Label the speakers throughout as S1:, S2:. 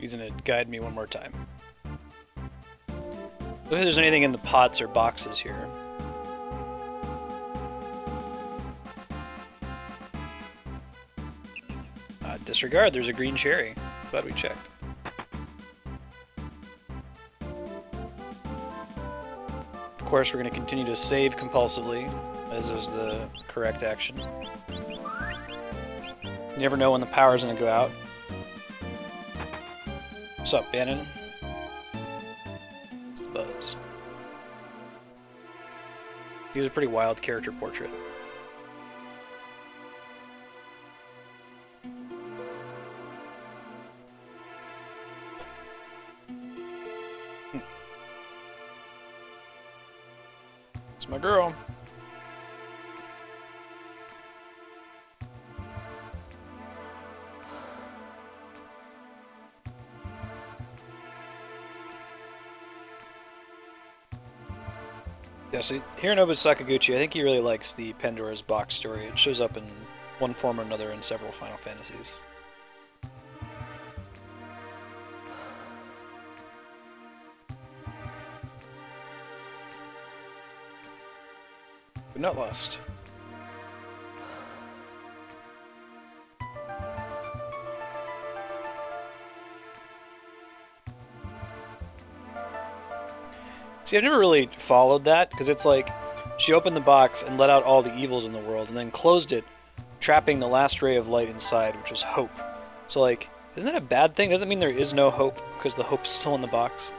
S1: He's gonna guide me one more time. Look if there's anything in the pots or boxes here. Disregard, there's a green cherry. Glad we checked. Of course, we're going to continue to save compulsively, as is the correct action. You never know when the power's going to go out. What's up, Banon? What's the buzz? He was a pretty wild character portrait. It's my girl. Yeah, so Hironobu Sakaguchi, I think he really likes the Pandora's Box story. It shows up in one form or another in several Final Fantasies. But not lost. See, I've never really followed that, because it's like, she opened the box and let out all the evils in the world, and then closed it, trapping the last ray of light inside, which is hope. So like, isn't that a bad thing? Doesn't it mean there is no hope, because the hope's still in the box?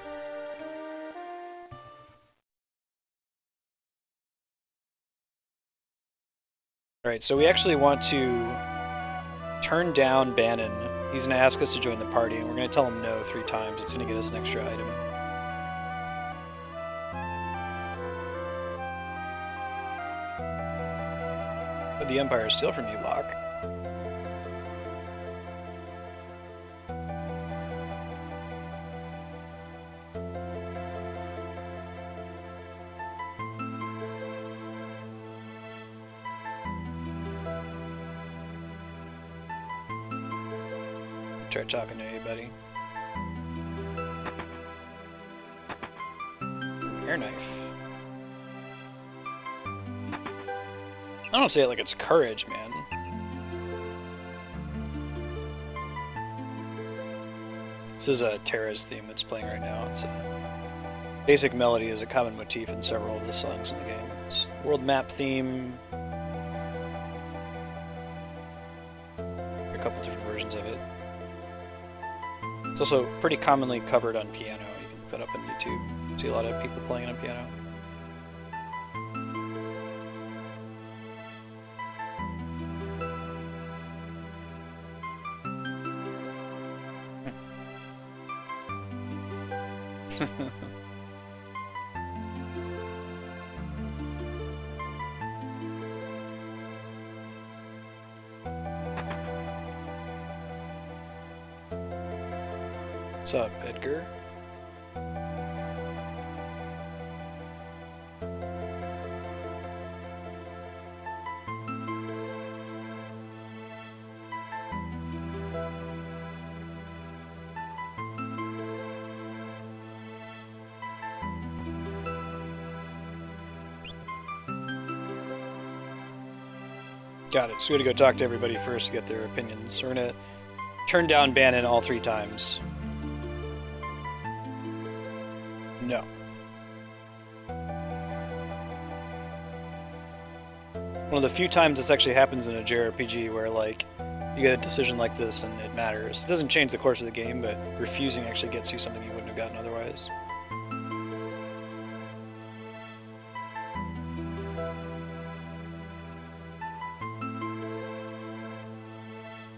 S1: Alright, so we actually want to turn down Banon. He's going to ask us to join the party, and we're going to tell him no 3 times. It's going to get us an extra item. But the Empire steal from you, Locke. Try talking to you, buddy. Air knife. I don't say it like it's courage, man. This is Terra's theme that's playing right now. It's a basic melody is a common motif in several of the songs in the game. It's world map theme. A couple different versions of it. It's also pretty commonly covered on piano. You can look that up on YouTube. You see a lot of people playing it on piano. What's up, Edgar? Got it. So we gotta go talk to everybody first to get their opinions. We're gonna turn down Banon all 3 times. No. One of the few times this actually happens in a JRPG where, like, you get a decision like this and it matters. It doesn't change the course of the game, but refusing actually gets you something you wouldn't have gotten otherwise.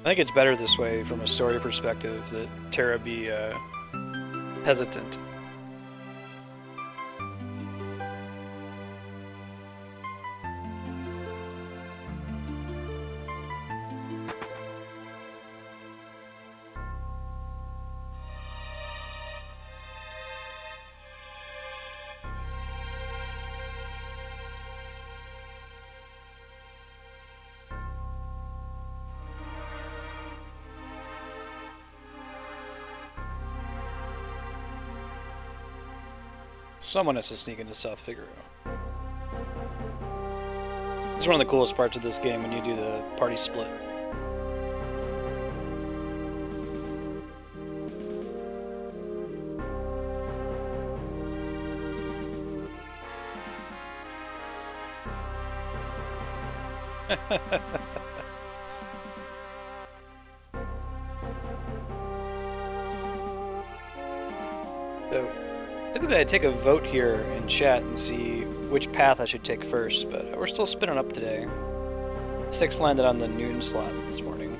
S1: I think it's better this way from a story perspective that Terra be hesitant. Someone has to sneak into South Figaro. This is one of the coolest parts of this game when you do the party split. So, typically I'd take a vote here in chat and see which path I should take first, but we're still spinning up today. 6 landed on the noon slot this morning.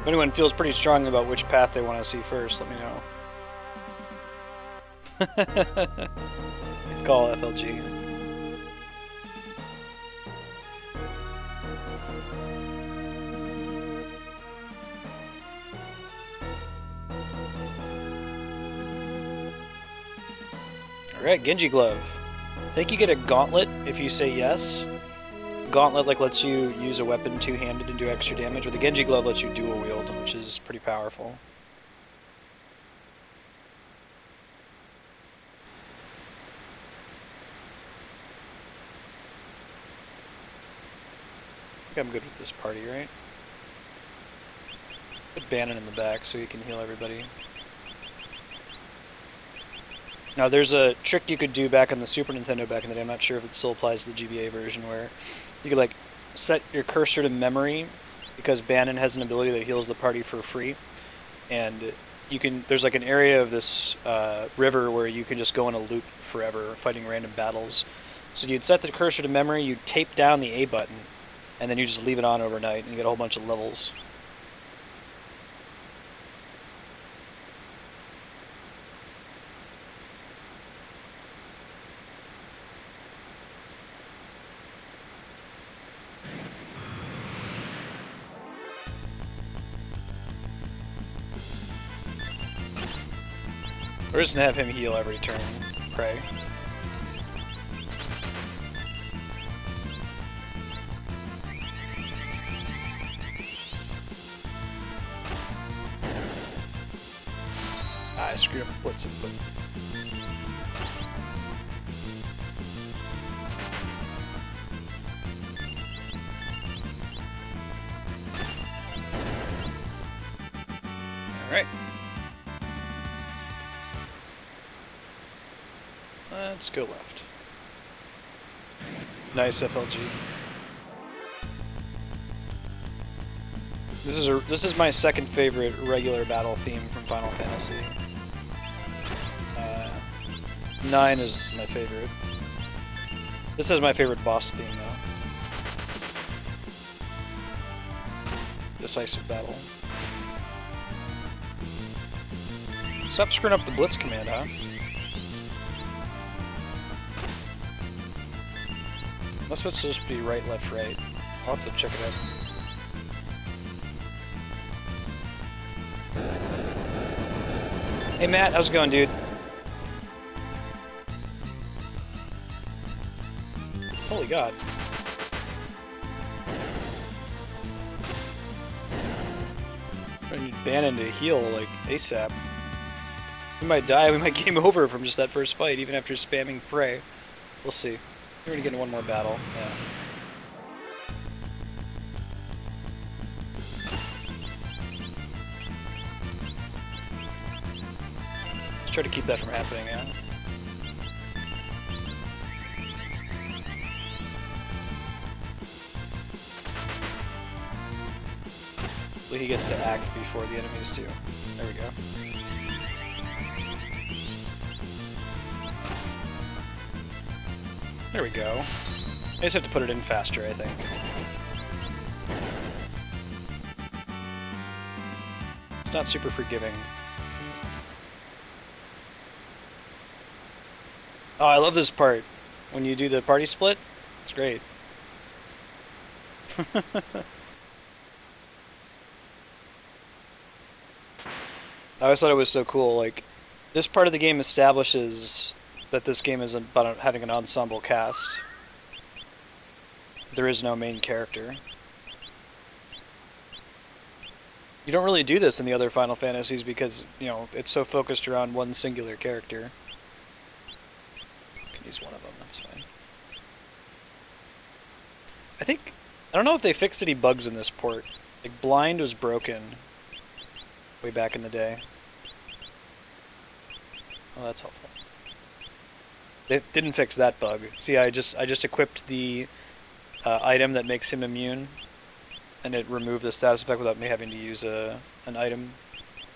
S1: If anyone feels pretty strongly about which path they want to see first, let me know. Call FLG. Alright, Genji Glove. I think you get a Gauntlet if you say yes. Gauntlet lets you use a weapon two-handed and do extra damage, but the Genji Glove lets you dual wield, which is pretty powerful. I think I'm good with this party, right? Put Banon in the back so he can heal everybody. Now there's a trick you could do back on the Super Nintendo back in the day, I'm not sure if it still applies to the GBA version, where you could like set your cursor to memory, because Banon has an ability that heals the party for free, and you can, there's like an area of this river where you can just go in a loop forever fighting random battles. So you'd set the cursor to memory, you'd tape down the A button, and then you just leave it on overnight and you get a whole bunch of levels. We're just gonna have him heal every turn, pray. I screwed up blitzing, but alright. Let's go left. Nice FLG. This is my second favorite regular battle theme from Final Fantasy. 9 is my favorite. This is my favorite boss theme though. Decisive battle. Stop screwing up the blitz command, huh? Unless it's supposed to be right, left, right. I'll have to check it out. Hey Matt, how's it going, dude? Holy god. I need Banon to heal, like, ASAP. We might die, we might game over from just that first fight, even after spamming Prey. We'll see. We're gonna get in one more battle, yeah. Let's try to keep that from happening, yeah. He gets to act before the enemies do. There we go. There we go. I just have to put it in faster, I think. It's not super forgiving. Oh, I love this part. When you do the party split, it's great. I always thought it was so cool, like, this part of the game establishes that this game is about having an ensemble cast. There is no main character. You don't really do this in the other Final Fantasies because, you know, it's so focused around one singular character. He's one of them, that's fine. I don't know if they fixed any bugs in this port. Like, blind was broken way back in the day. Oh, that's helpful. They didn't fix that bug. See, I just equipped the item that makes him immune, and it removed the status effect without me having to use an item.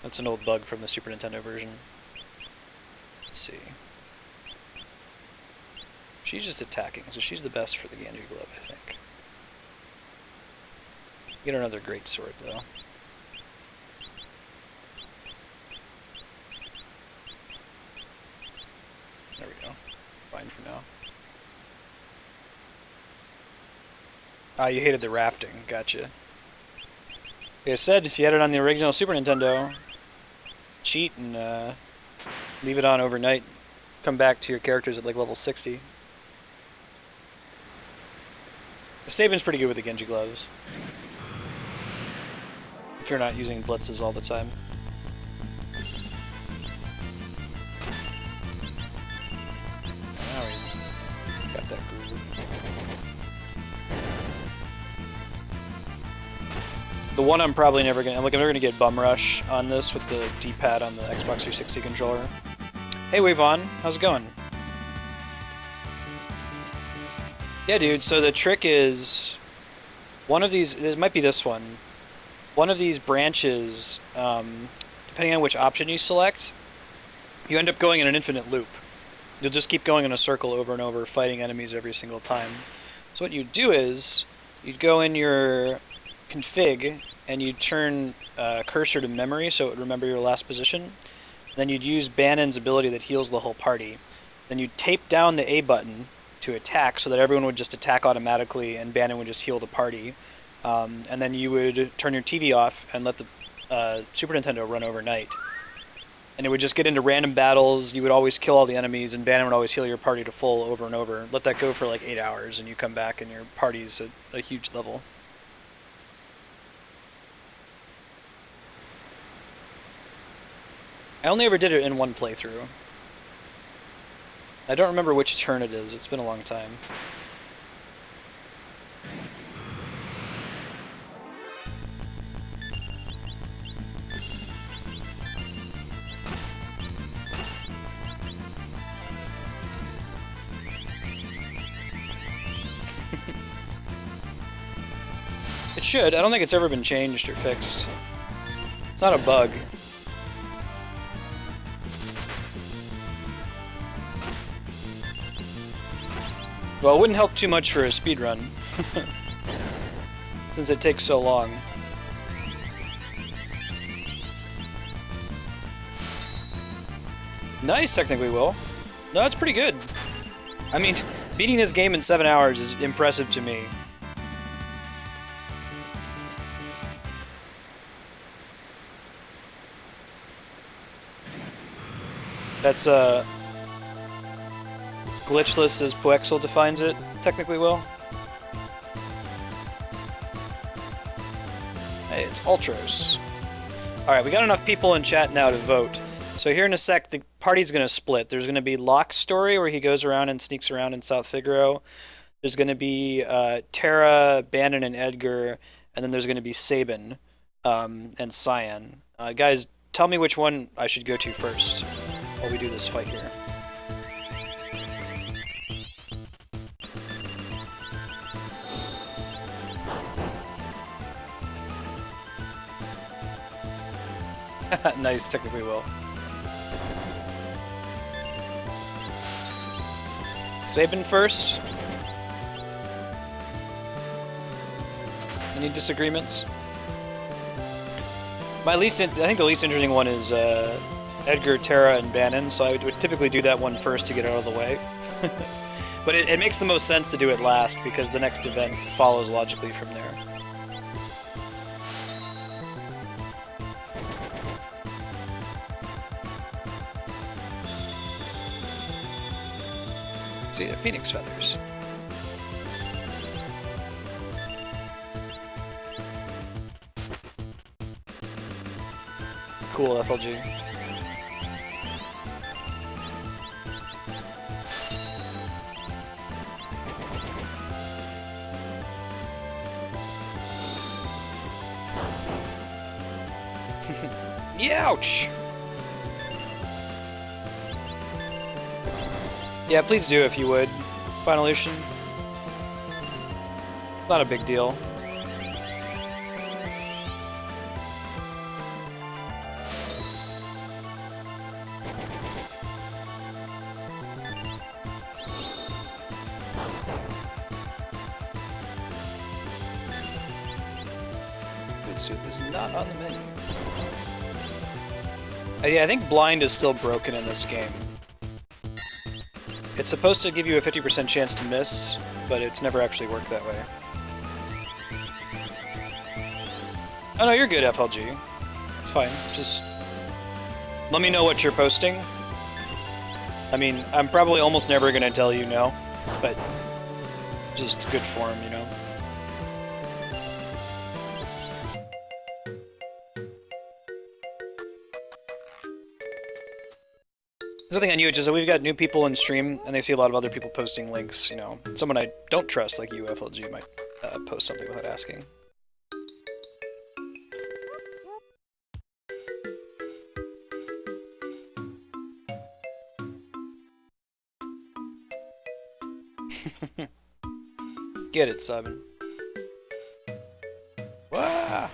S1: That's an old bug from the Super Nintendo version. Let's see. She's just attacking, so she's the best for the Genji Glove, I think. Get her another great sword, though. There we go. Fine for now. Ah, you hated the rafting. Gotcha. Like I said, if you had it on the original Super Nintendo, cheat and leave it on overnight. Come back to your characters at like level 60. Sabin's pretty good with the Genji gloves. If you're not using blitzes all the time. Now we got that groove. The one I'm probably never gonna, I'm never gonna get Bum Rush on this with the D-pad on the Xbox 360 controller. Hey Wavon, how's it going? Yeah, dude, so the trick is, one of these, it might be this one, one of these branches, depending on which option you select, you end up going in an infinite loop. You'll just keep going in a circle over and over, fighting enemies every single time. So what you do is, you'd go in your config, and you'd turn cursor to memory so it would remember your last position. Then you'd use Banon's ability that heals the whole party. Then you'd tape down the A button to attack so that everyone would just attack automatically and Banon would just heal the party. And then you would turn your TV off and let the Super Nintendo run overnight. And it would just get into random battles, you would always kill all the enemies, and Banon would always heal your party to full over and over. Let that go for like 8 hours, and you come back and your party's at a huge level. I only ever did it in one playthrough. I don't remember which turn it is, it's been a long time. It should. I don't think it's ever been changed or fixed. It's not a bug. Well, it wouldn't help too much for a speedrun, since it takes so long. Nice, technically, Will. No, that's pretty good. I mean, beating this game in 7 hours is impressive to me. That's, glitchless as Poexel defines it, technically, Will. Hey, it's Ultros. Alright, we got enough people in chat now to vote. So here in a sec, the party's gonna split. There's gonna be Locke's story, where he goes around and sneaks around in South Figaro. There's gonna be Terra, Banon, and Edgar, and then there's gonna be Sabin and Cyan. Guys, tell me which one I should go to first while we do this fight here. Nice, technically Will. Sabin first. Any disagreements? I think the least interesting one is Edgar, Terra, and Banon, so I would typically do that one first to get out of the way. But it makes the most sense to do it last, because the next event follows logically from there. See, the Phoenix Feathers. Cool FLG. Ouch! Yeah, please do if you would, Final Lucian. Not a big deal. Good soup is not on the menu. Yeah, I think blind is still broken in this game. It's supposed to give you a 50% chance to miss, but it's never actually worked that way. Oh no, you're good, FLG. It's fine. Just let me know what you're posting. I mean, I'm probably almost never gonna tell you no, but just good form, you know? Something I knew, which is that we've got new people in stream, and they see a lot of other people posting links, you know. Someone I don't trust, like you, FLG, might post something without asking. Get it, Sabin. Wow.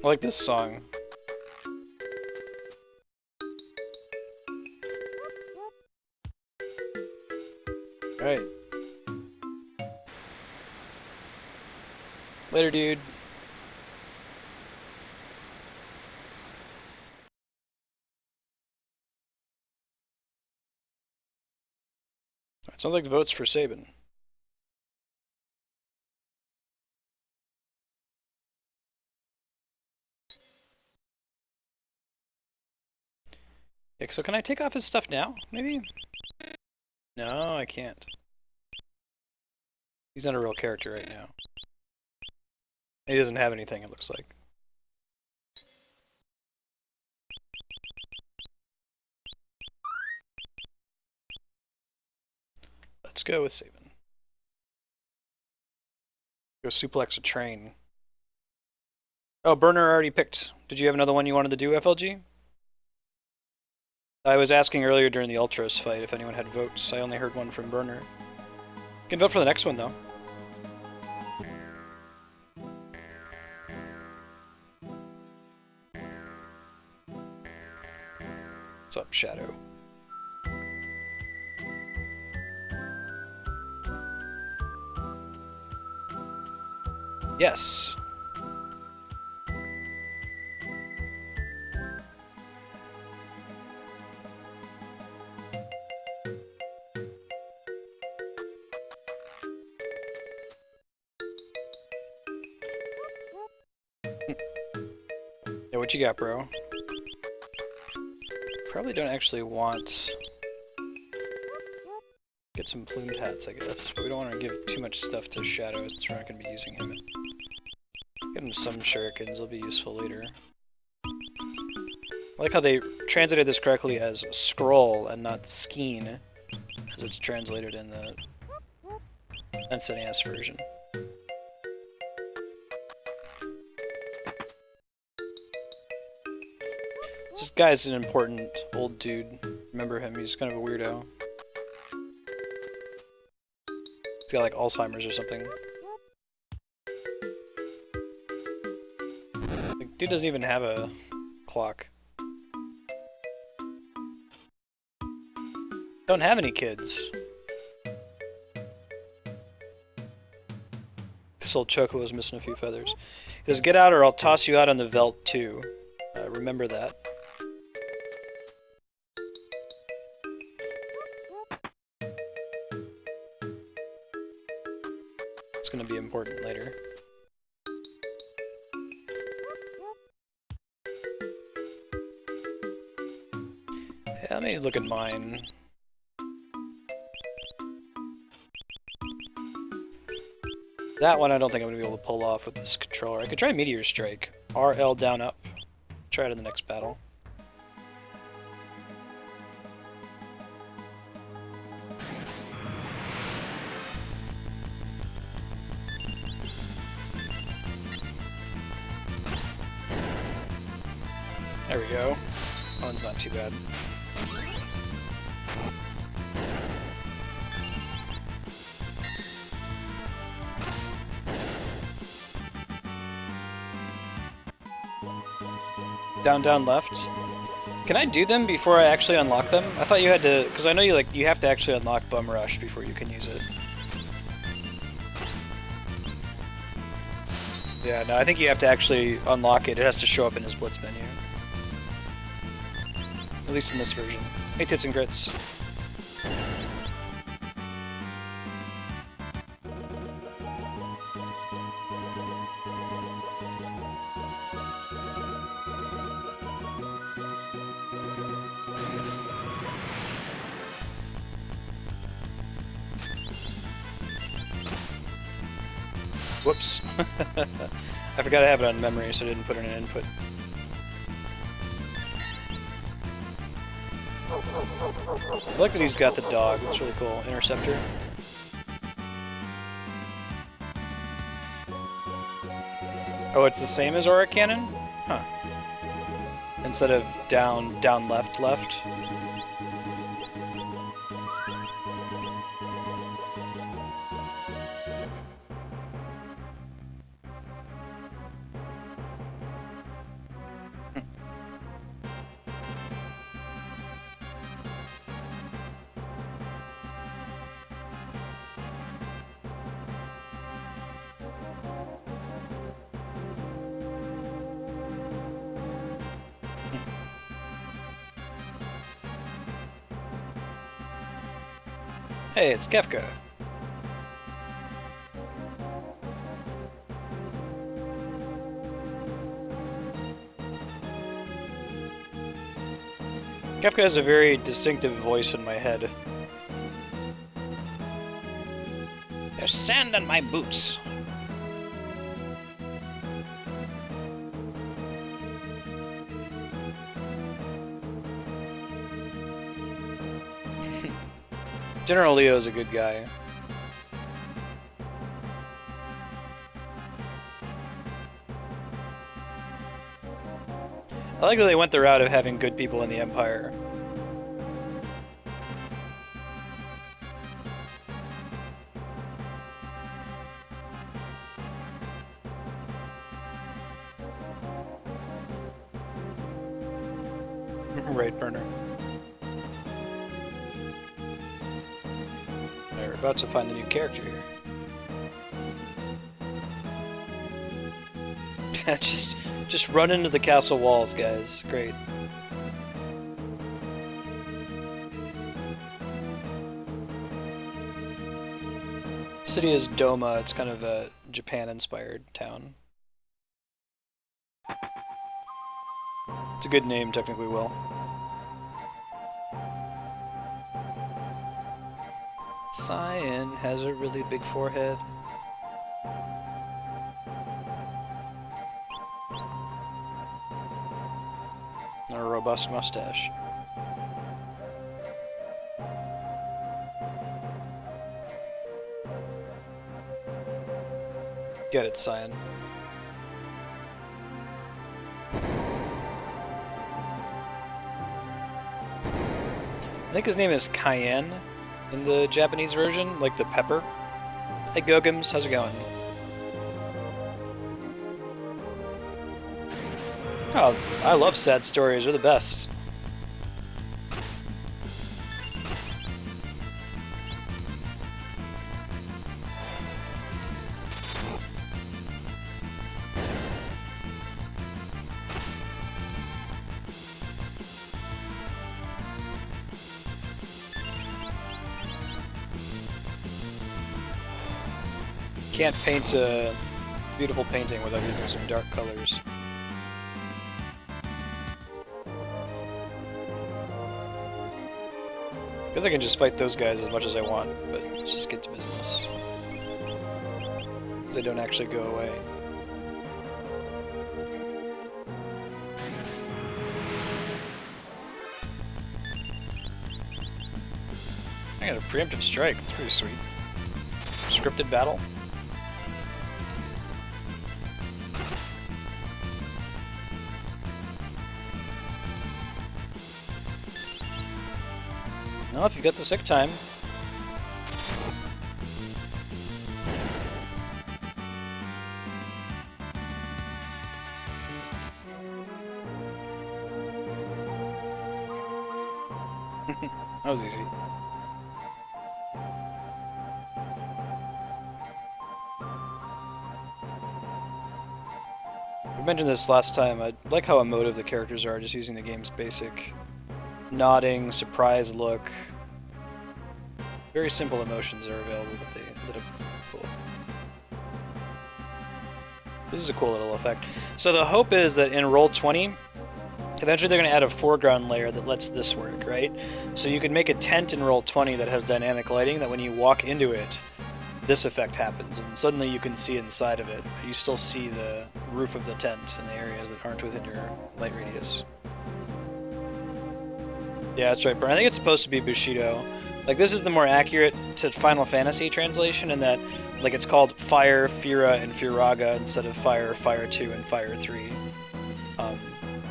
S1: I like this song. Alright. Later, dude. Alright, sounds like the vote's for Sabin. Yeah, so can I take off his stuff now, maybe? No, I can't. He's not a real character right now. He doesn't have anything, it looks like. Let's go with Sabin. Go suplex a train. Oh, Burner already picked. Did you have another one you wanted to do, FLG? I was asking earlier during the Ultros fight if anyone had votes. I only heard one from Burner. You can vote for the next one, though. What's up, Shadow? Yes. Yeah, what you got, bro? Probably don't actually want... Get some plumed hats, I guess, but we don't want to give too much stuff to Shadow since we're not going to be using him. Get him some shurikens, they'll be useful later. I like how they translated this correctly as scroll and not skeen, because it's translated in the NES version. This guy's an important old dude. Remember him, he's kind of a weirdo. He's got like Alzheimer's or something. The dude doesn't even have a clock. Don't have any kids. This old Choco is missing a few feathers. He says, get out or I'll toss you out on the veldt too. Remember that. It's going to be important later. Yeah, let me look at mine. That one I don't think I'm going to be able to pull off with this controller. I could try Meteor Strike. RL down up. Try it in the next battle. There we go. That one's not too bad. Down, down, left. Can I do them before I actually unlock them? I thought you had to, because I know you have to actually unlock Bum Rush before you can use it. Yeah, no, I think you have to actually unlock it. It has to show up in his Blitz menu. At least in this version. Hey, Tits and Grits. Whoops. I forgot I have it on memory, so I didn't put it in input. I like that he's got the dog. That's really cool. Interceptor. Oh, it's the same as Aura Cannon? Huh. Instead of down, down, left, left. Hey, it's Kefka. Kefka has a very distinctive voice in my head. There's sand on my boots. General Leo's a good guy. I like that they went the route of having good people in the Empire. Right, burner. We're about to find the new character here. just run into the castle walls, guys. Great. The city is Doma. It's kind of a Japan-inspired town. It's a good name, technically, Will. Cyan has a really big forehead. And a robust mustache. Get it, Cyan. I think his name is Cayenne in the Japanese version, like the pepper. Hey Gogums, how's it going? Oh, I love sad stories, they're the best. Can't paint a beautiful painting without using some dark colors. Guess I can just fight those guys as much as I want, but let's just get to business. Because they don't actually go away. I got a preemptive strike, that's pretty sweet. Scripted battle. No, if you've got the sick time. That was easy. I mentioned this last time. I like how emotive the characters are, just using the game's basic nodding, surprise look. Very simple emotions are available, but they ended up cool. This is a cool little effect. So the hope is that in Roll20, eventually they're going to add a foreground layer that lets this work, right? So you can make a tent in Roll20 that has dynamic lighting that when you walk into it, this effect happens, and suddenly you can see inside of it, but you still see the roof of the tent in the areas that aren't within your light radius. Yeah, that's right, Bern. I think it's supposed to be Bushido. Like, this is the more accurate to Final Fantasy translation in that, like, it's called Fire, Fira, and Firaga instead of Fire, Fire 2, and Fire 3.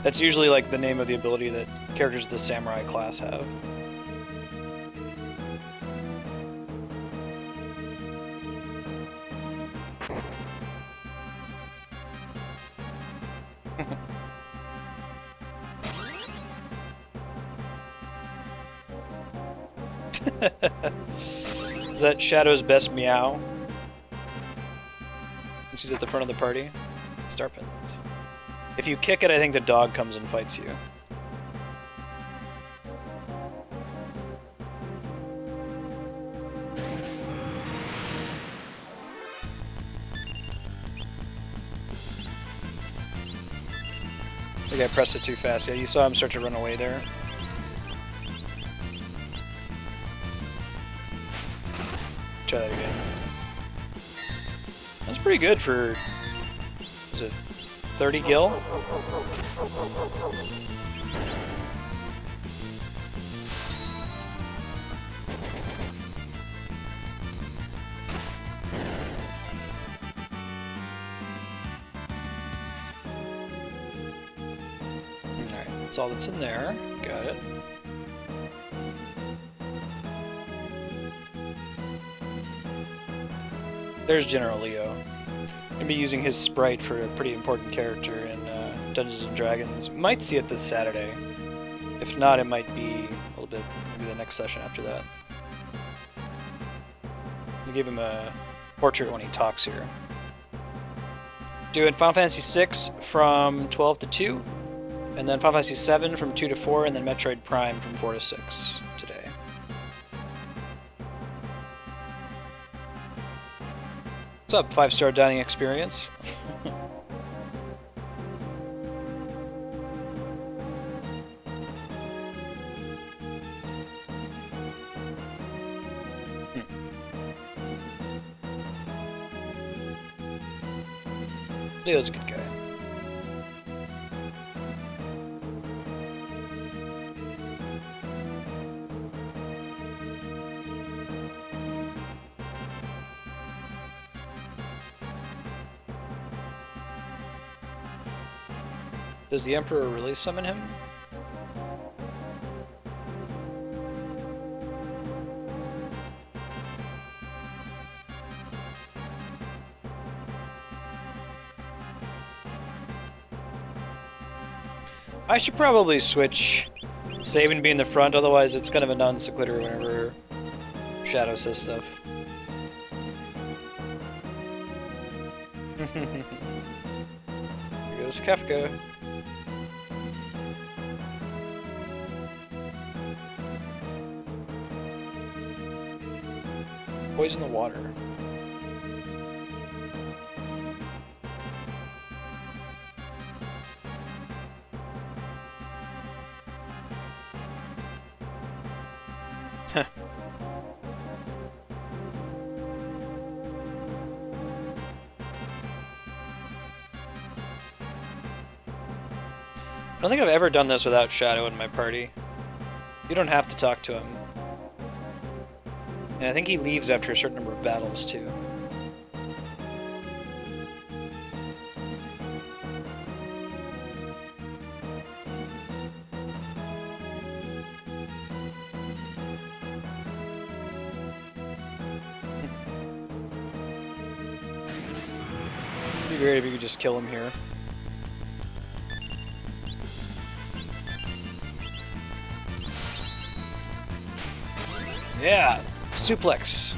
S1: That's usually, like, the name of the ability that characters of the Samurai class have. Is that Shadow's best meow? Since he's at the front of the party? Starpins. If you kick it, I think the dog comes and fights you. I think I pressed it too fast. Yeah, you saw him start to run away there. Try that again. That's pretty good for, is it 30 gil? Alright, that's all that's in there. Got it. There's General Leo. I'm going to be using his sprite for a pretty important character in Dungeons & Dragons. Might see it this Saturday. If not, it might be a little bit, maybe the next session after that. We give him a portrait when he talks here. Doing Final Fantasy VI from 12 to 2, and then Final Fantasy VII from 2 to 4, and then Metroid Prime from 4 to 6 today. What's up, 5-star dining experience? Leo's a good guy. Does the Emperor really summon him? I should probably switch Sabin being the front, otherwise it's kind of a non sequitur whenever Shadow says stuff. Here goes Kefka. Poison the water. I don't think I've ever done this without Shadow in my party. You don't have to talk to him. And I think he leaves after a certain number of battles, too. Be great if you could just kill him here. Yeah, suplex.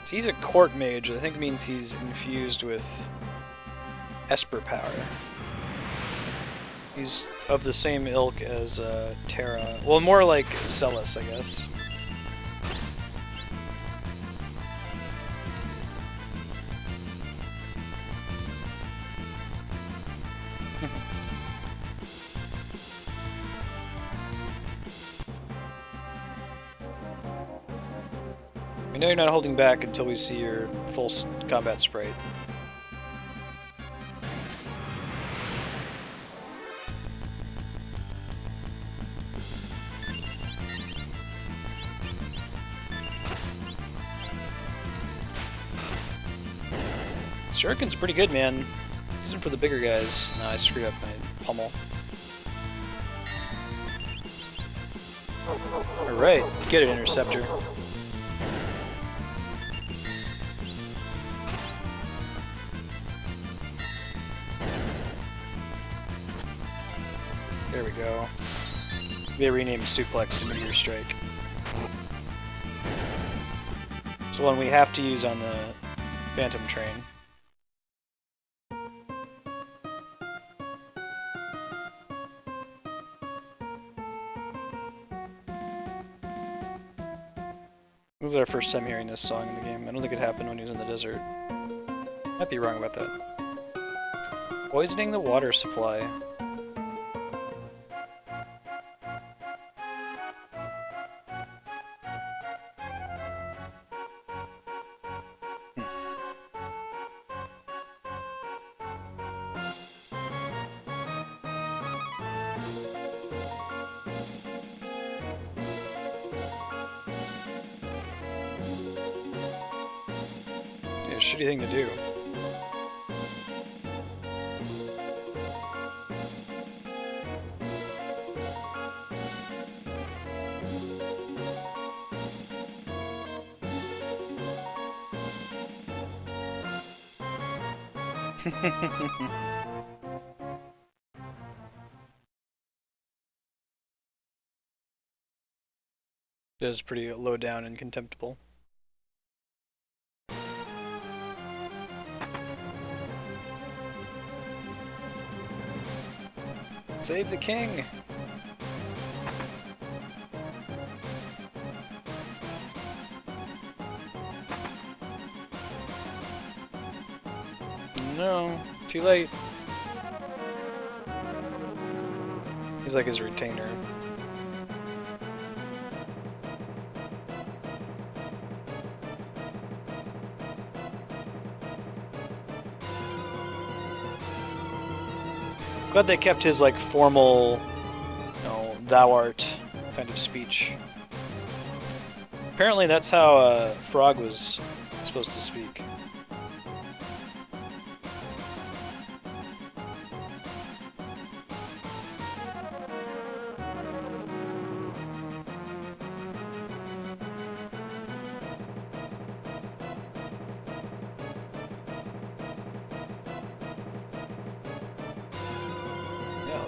S1: So he's a court mage, I think means he's infused with Esper power. He's of the same ilk as Terra. Well, more like Celis, I guess. I know you're not holding back until we see your full combat sprite. Shuriken's pretty good, man. Use him for the bigger guys. No, I screwed up my pummel. Alright, get it, Interceptor. There we go. They renamed Suplex to Meteor Strike. It's one we have to use on the Phantom Train. This is our first time hearing this song in the game. I don't think it happened when he was in the desert. Might be wrong about that. Poisoning the water supply. Shitty thing to do. That is pretty low down and contemptible. Save the king! No, too late. He's like his retainer. Glad they kept his like formal, you know, thou art kind of speech. Apparently that's how Frog was supposed to speak.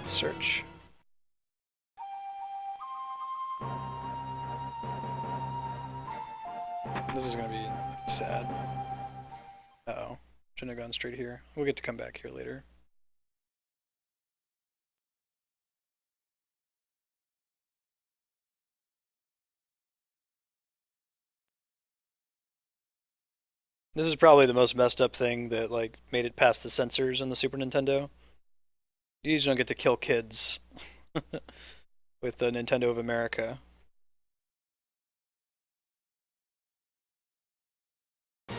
S1: Search. This is gonna be sad. Uh-oh. Shouldn't have gone straight here. We'll get to come back here later. This is probably the most messed up thing that like made it past the censors on the Super Nintendo. You usually don't get to kill kids with the Nintendo of America. Yeah,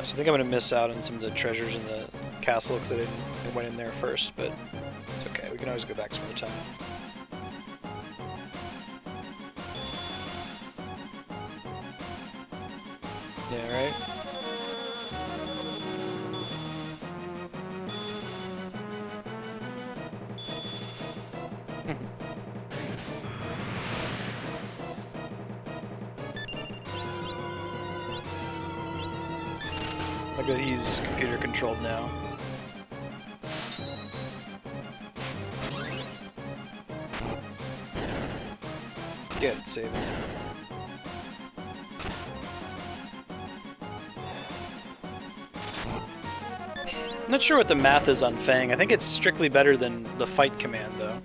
S1: so I think I'm going to miss out on some of the treasures in the castle because I went in there first, but it's okay, we can always go back some other time. Yeah, right? Look at he's computer controlled now. Get it, Sabin. I'm not sure what the math is on Fang. I think it's strictly better than the fight command, though.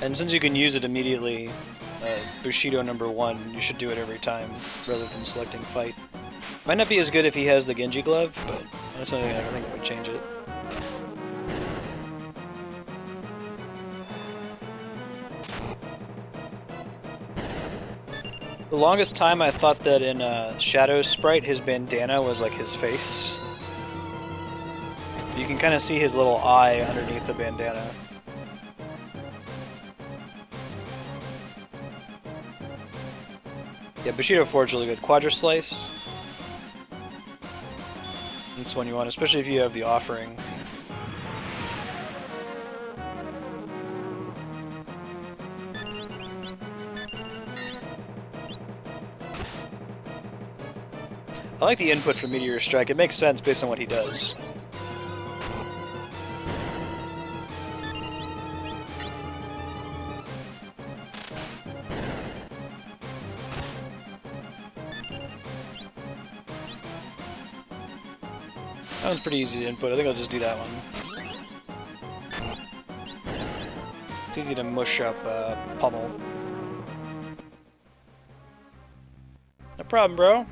S1: And since you can use it immediately, Bushido #1, you should do it every time, rather than selecting fight. Might not be as good if he has the Genji glove, but that's something I don't think would change it. The longest time I thought that in Shadow's sprite, his bandana was like his face. You can kind of see his little eye underneath the bandana. Yeah, Bushido Forge really good. Quadra Slice. That's one you want, especially if you have the offering. I like the input for Meteor Strike. It makes sense based on what he does. That one's pretty easy to input. I think I'll just do that one. It's easy to mush up Pummel. No problem, bro.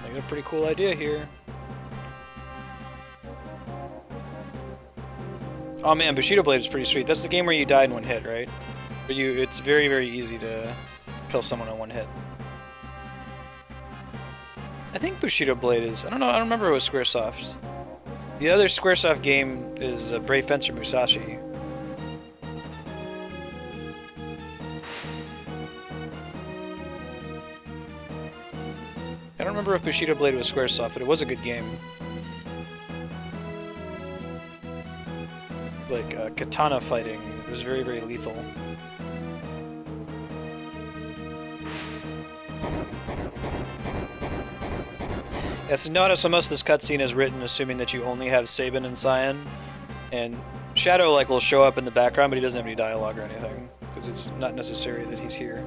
S1: I got a pretty cool idea here. Oh man, Bushido Blade is pretty sweet. That's the game where you die in one hit, right? But it's very, very easy to kill someone in one hit. I think Bushido Blade is... I don't know, I don't remember if it was Squaresoft. The other Squaresoft game is Brave Fencer Musashi. I don't remember if Bushido Blade was Squaresoft, but it was a good game. Like katana fighting, it was very, very lethal. Yeah, so notice how most of this cutscene is written assuming that you only have Sabin and Cyan, and Shadow like will show up in the background, but he doesn't have any dialogue or anything, because it's not necessary that he's here.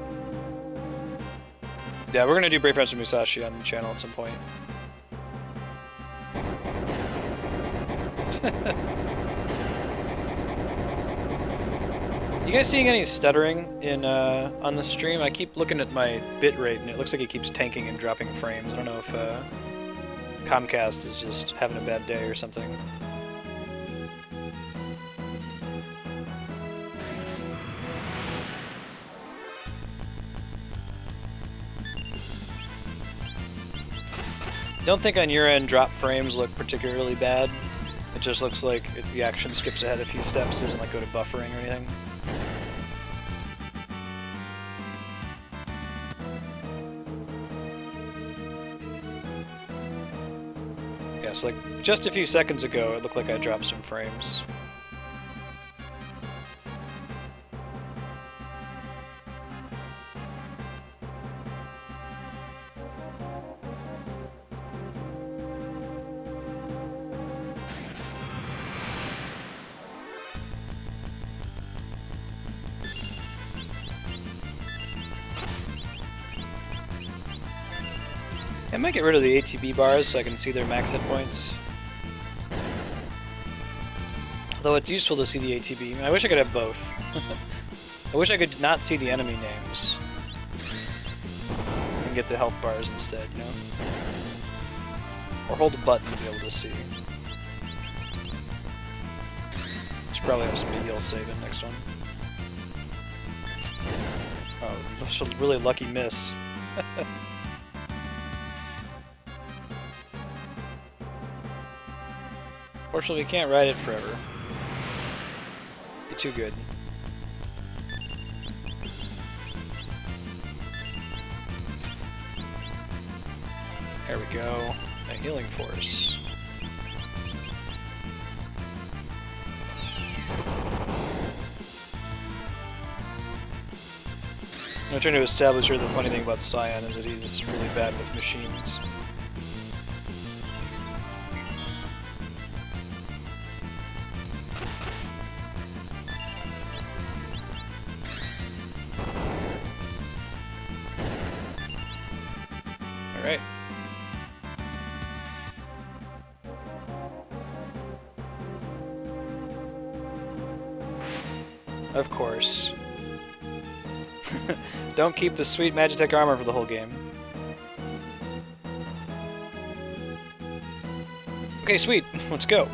S1: Yeah, we're gonna do Brave Fencer Musashi on the channel at some point. You guys seeing any stuttering in on the stream? I keep looking at my bitrate and it looks like it keeps tanking and dropping frames. I don't know if Comcast is just having a bad day or something. Don't think on your end drop frames look particularly bad. It just looks like the action skips ahead a few steps, doesn't like go to buffering or anything. Yeah, so like just a few seconds ago it looked like I dropped some frames. I might get rid of the ATB bars so I can see their max hit points. Although it's useful to see the ATB. I wish I could have both. I wish I could not see the enemy names. And get the health bars instead, you know? Or hold a button to be able to see. Should probably have somebody heal Sabin next one. Oh, that's a really lucky miss. Fortunately, we can't ride it forever. Be too good. There we go. A healing force. I'm trying to establish here the funny thing about Cyan is that he's really bad with machines. Alright. Of course. Don't keep the sweet Magitech armor for the whole game. Okay, sweet. Let's go.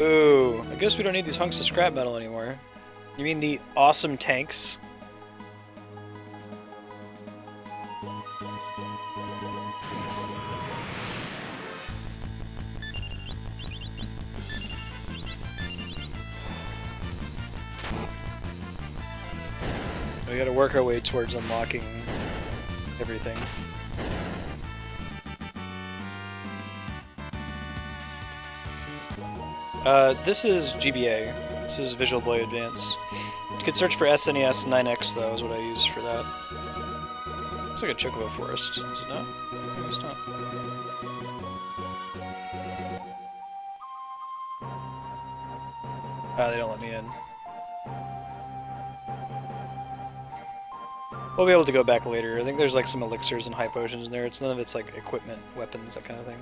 S1: Ooh, I guess we don't need these hunks of scrap metal anymore. You mean the awesome tanks? We gotta work our way towards unlocking everything. This is GBA. This is Visual Boy Advance. You could search for SNES 9X though, is what I use for that. Looks like a Chocobo Forest, is it not? Maybe it's not. Ah, they don't let me in. We'll be able to go back later. I think there's like some elixirs and high potions in there. It's none of it's like equipment, weapons, that kind of thing.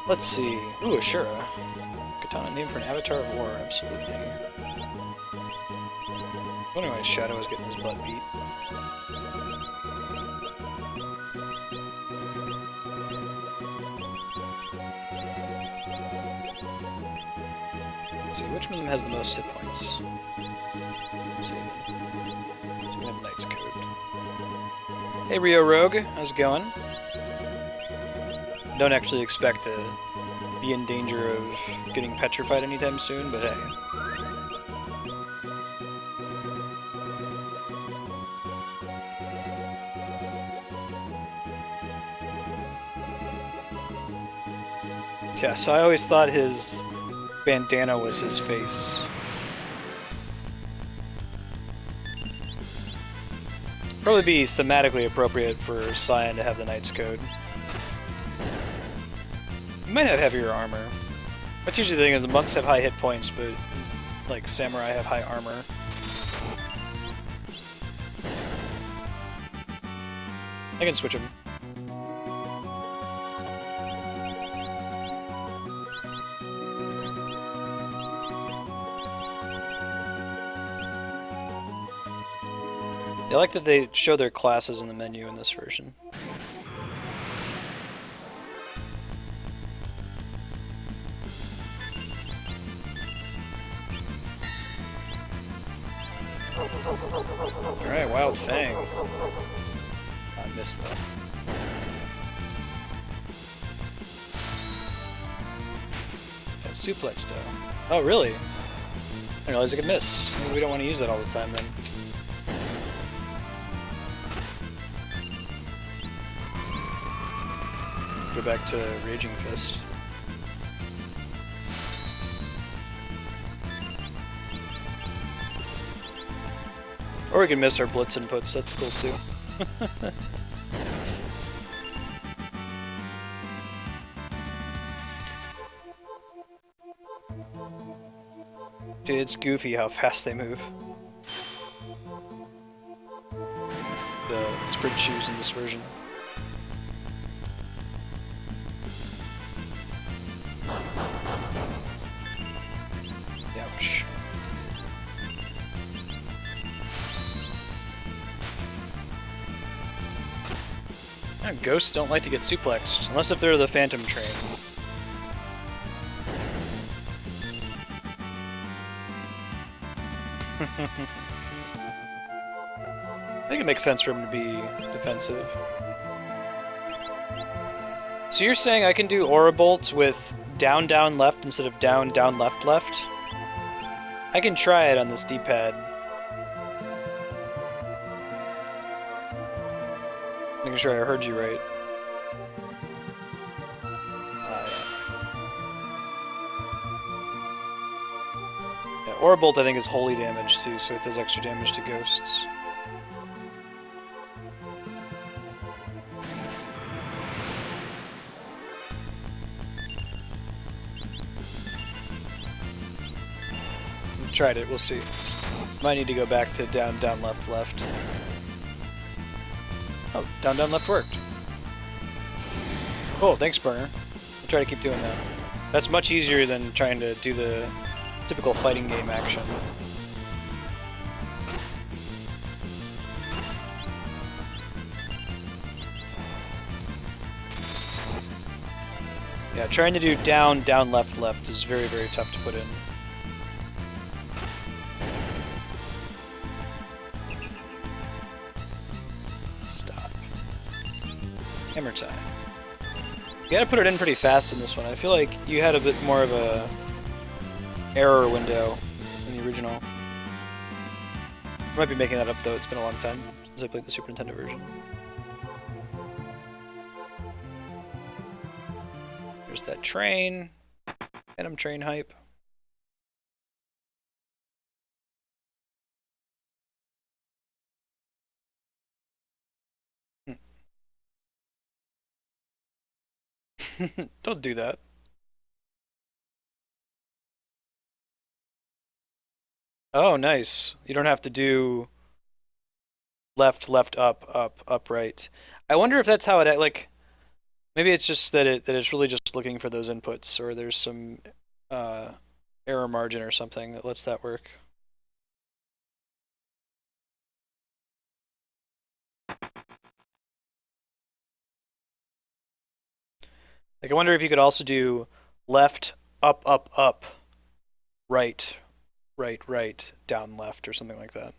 S1: Let's see. Ooh, Ashura. Katana named for an avatar of war, absolutely. Wondering why Shadow is getting his butt beat. Let's see, which one of them has the most hit points? Let's see. So we have Knight's Code. Hey Rio Rogue, how's it going? Don't actually expect to be in danger of getting petrified anytime soon, but hey. Yeah, so I always thought his bandana was his face. Probably be thematically appropriate for Cyan to have the Knight's Code. You might have heavier armor. That's usually the thing, is the monks have high hit points, but like samurai have high armor. I can switch them. I like that they show their classes in the menu in this version. Alright, Wild Fang. I missed that. Got suplex though. Oh really? I didn't realize I could miss. Maybe we don't want to use that all the time then. Go back to Raging Fist. Or we can miss our blitz inputs, that's cool too. Dude, it's goofy how fast they move. The sprint shoes in this version. Ouch. Ghosts don't like to get suplexed, unless if they're the Phantom Train. I think it makes sense for him to be defensive. So you're saying I can do Aura Bolts with down, down, left instead of down, down, left, left? I can try it on this D-pad. Making sure I heard you right. Yeah, Aura Bolt I think is holy damage too, so it does extra damage to ghosts. Tried it, we'll see. Might need to go back to down, down, left, left. Oh, down, down, left worked. Cool, thanks, Burner. I'll try to keep doing that. That's much easier than trying to do the typical fighting game action. Yeah, trying to do down, down, left, left is very, very tough to put in. Hammer time. You gotta put it in pretty fast in this one. I feel like you had a bit more of a error window in the original. I might be making that up though, it's been a long time since I played the Super Nintendo version. There's that train. Phantom train hype. Don't do that. Oh, nice. You don't have to do left, left, up, up, up, right. I wonder if that's how it, like, maybe it's just that it's really just looking for those inputs, or there's some error margin or something that lets that work. Like, I wonder if you could also do left, up, up, up, right, right, right, down, left, or something like that.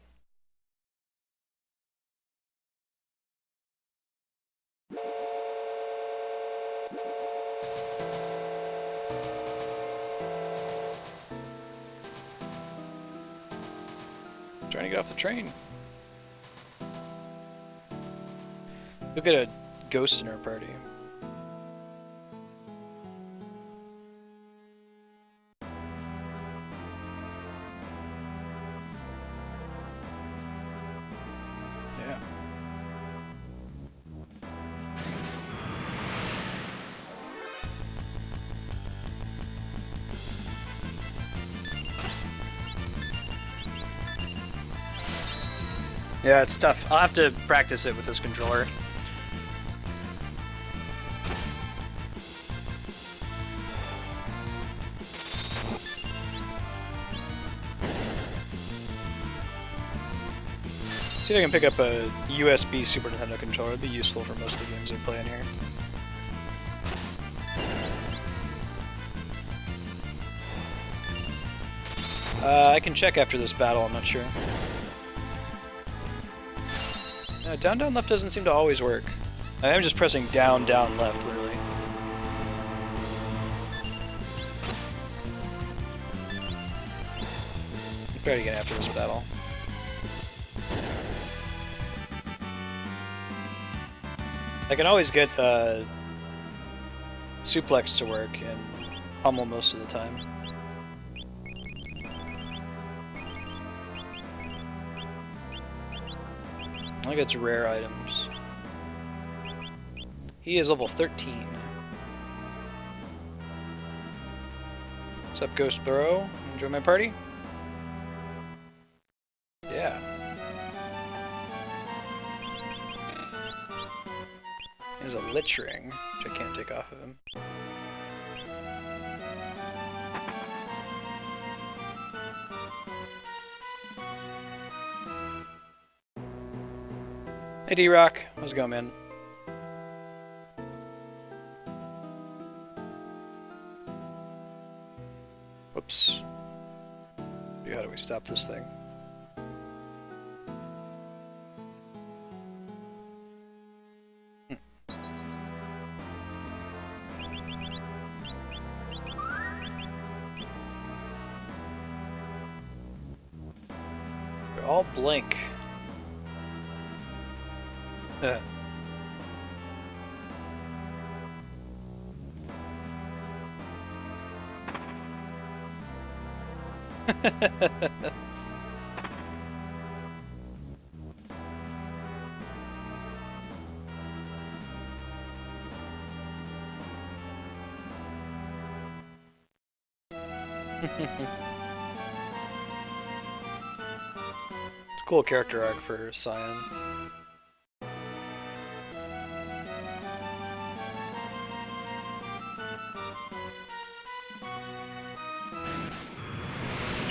S1: Trying to get off the train. You'll get a ghost in our party. Yeah. Yeah, it's tough. I'll have to practice it with this controller. See if I can pick up a USB Super Nintendo controller. It'd be useful for most of the games I play in here. I can check after this battle, I'm not sure. Down, down, left doesn't seem to always work. I am just pressing down, down, left, literally. I'll try it again after this battle. I can always get suplex to work and pummel most of the time. I think it's rare items. He is level 13. What's up, Ghost Burrow? Enjoy my party? Yeah. There's a Lich Ring, which I can't take off of him. Hey D-Rock, how's it going, man? stop this thing. They're all blank. It's a cool character arc for Cyan.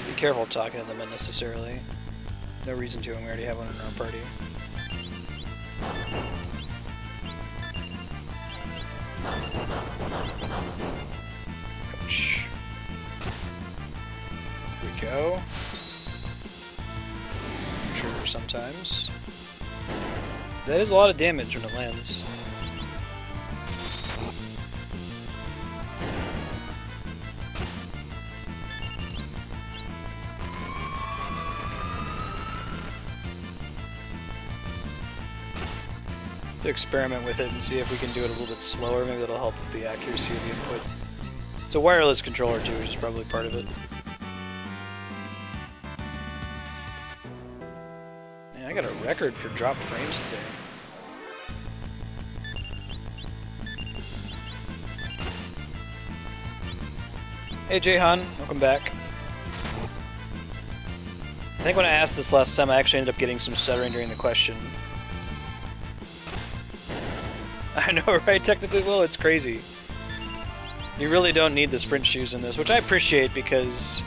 S1: Be careful talking to them unnecessarily. No reason to, and we already have one in our party. Ouch. Here we go. Trigger sometimes. That is a lot of damage when it lands. To experiment with it and see if we can do it a little bit slower. Maybe that'll help with the accuracy of the input. It's a wireless controller too, which is probably part of it. Man, I got a record for dropped frames today. Hey Jayhan, welcome back. I think when I asked this last time, I actually ended up getting some stuttering during the question. I know, right? Technically, well, it's crazy. You really don't need the sprint shoes in this, which I appreciate because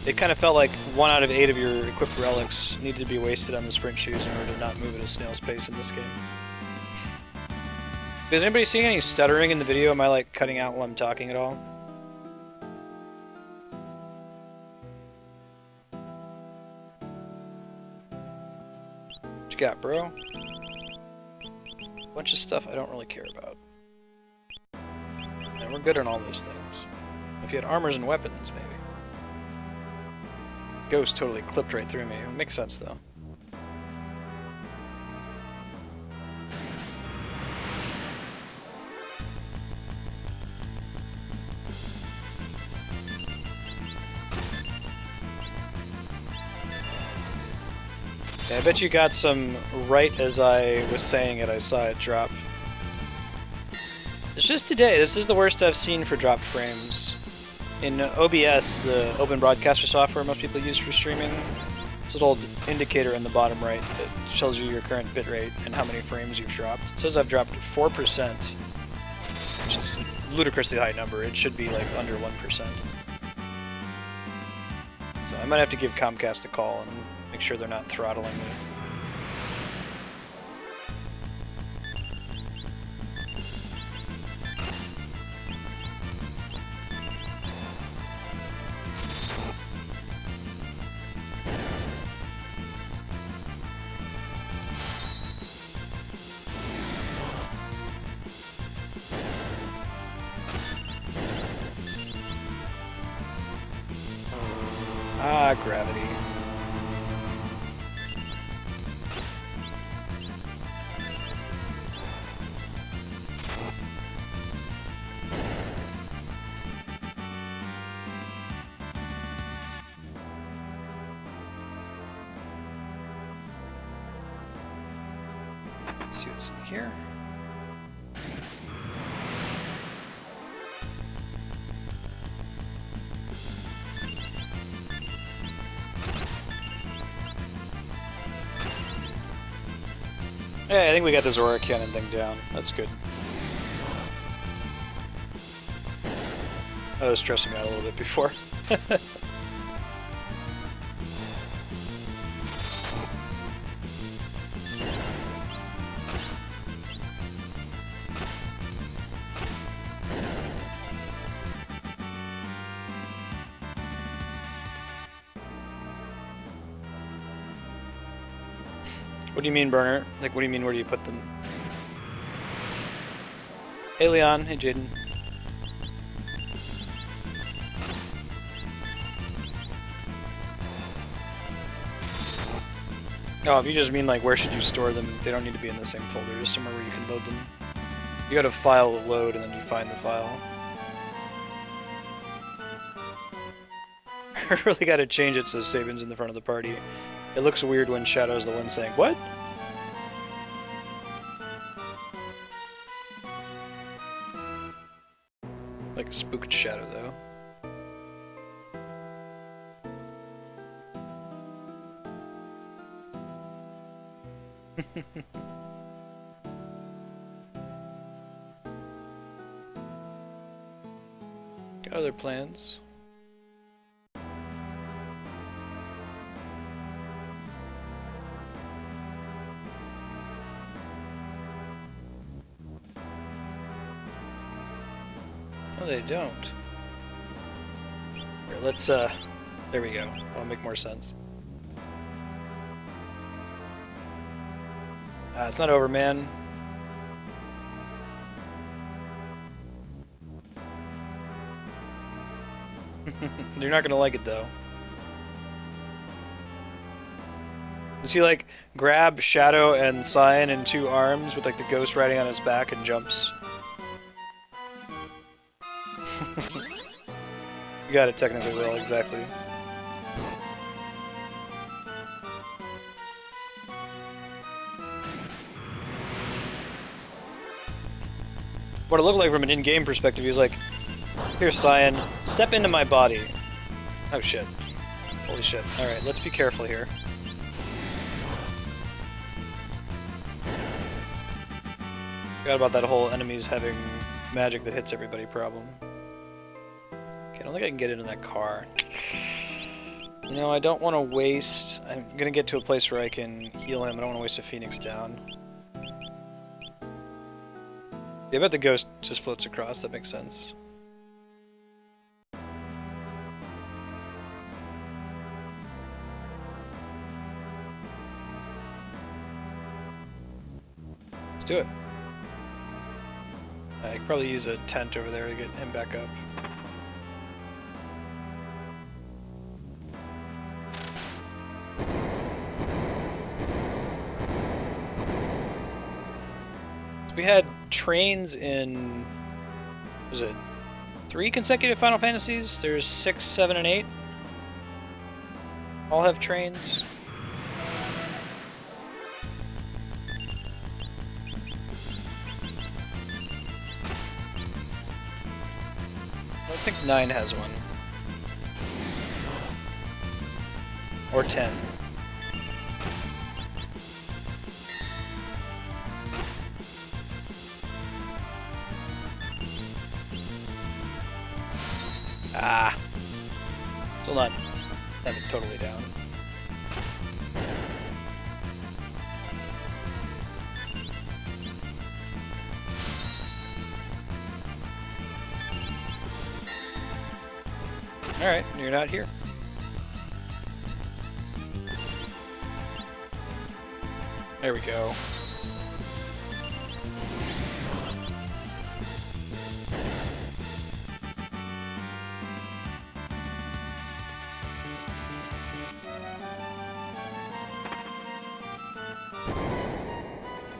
S1: it kind of felt like 1 out of 8 of your equipped relics needed to be wasted on the sprint shoes in order to not move at a snail's pace in this game. Is anybody seeing any stuttering in the video? Am I like cutting out while I'm talking at all? What you got, bro? Bunch of stuff I don't really care about. And we're good on all those things. If you had armors and weapons, maybe. Ghost totally clipped right through me. It makes sense, though. Yeah, I bet you got some right as I was saying it, I saw it drop. It's just today, this is the worst I've seen for dropped frames. In OBS, the open broadcaster software most people use for streaming, it's a little indicator in the bottom right that shows you your current bitrate and how many frames you've dropped. It says I've dropped 4%, which is a ludicrously high number. It should be like under 1%. So I might have to give Comcast a call and make sure they're not throttling me. Ah, gravity. Let's see what's in here. Yeah, I think we got this Aurora Cannon thing down. That's good. That was stressing me out a little bit before. What do you mean, burner? Like, what do you mean, where do you put them? Hey, Leon. Hey, Jaden. Oh, if you just mean, like, where should you store them, they don't need to be in the same folder. Just somewhere where you can load them. You go to File, Load, and then you find the file. I really gotta change it so Sabin's in the front of the party. It looks weird when Shadow's the one saying, "What?" Like a spooked Shadow, though. Got other plans. No, they don't. Here, let's, there we go. That'll make more sense. It's not over, man. You're not gonna like it, though. Does he, like, grab Shadow and Cyan in 2 arms with, like, the ghost riding on his back and jumps? You got it technically well, exactly. What it looked like from an in-game perspective, he was like, "Here, Cyan, step into my body." Oh shit. Holy shit. Alright, let's be careful here. Forgot about that whole enemies having magic that hits everybody problem. Okay, I don't think I can get into that car. You know, I don't want to waste... I'm gonna get to a place where I can heal him. I don't want to waste a Phoenix down. Yeah, I bet the ghost just floats across. That makes sense. Let's do it. I could probably use a tent over there to get him back up. So we had trains in, was it 3 consecutive Final Fantasies? There's 6, 7, and 8. All have trains. I think 9 has one. Or 10. Ah. Still not totally down. Alright, you're not here. There we go.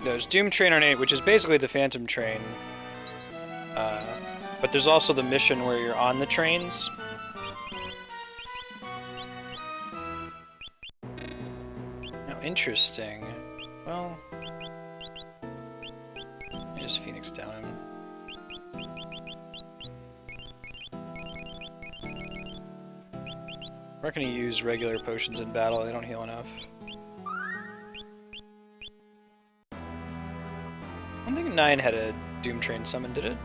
S1: There's Doom Train on 8, which is basically the Phantom Train. But there's also the mission where you're on the trains. Interesting. Well, I just Phoenix down him. We're not going to use regular potions in battle, they don't heal enough. I don't think 9 had a Doom Train summon, did it?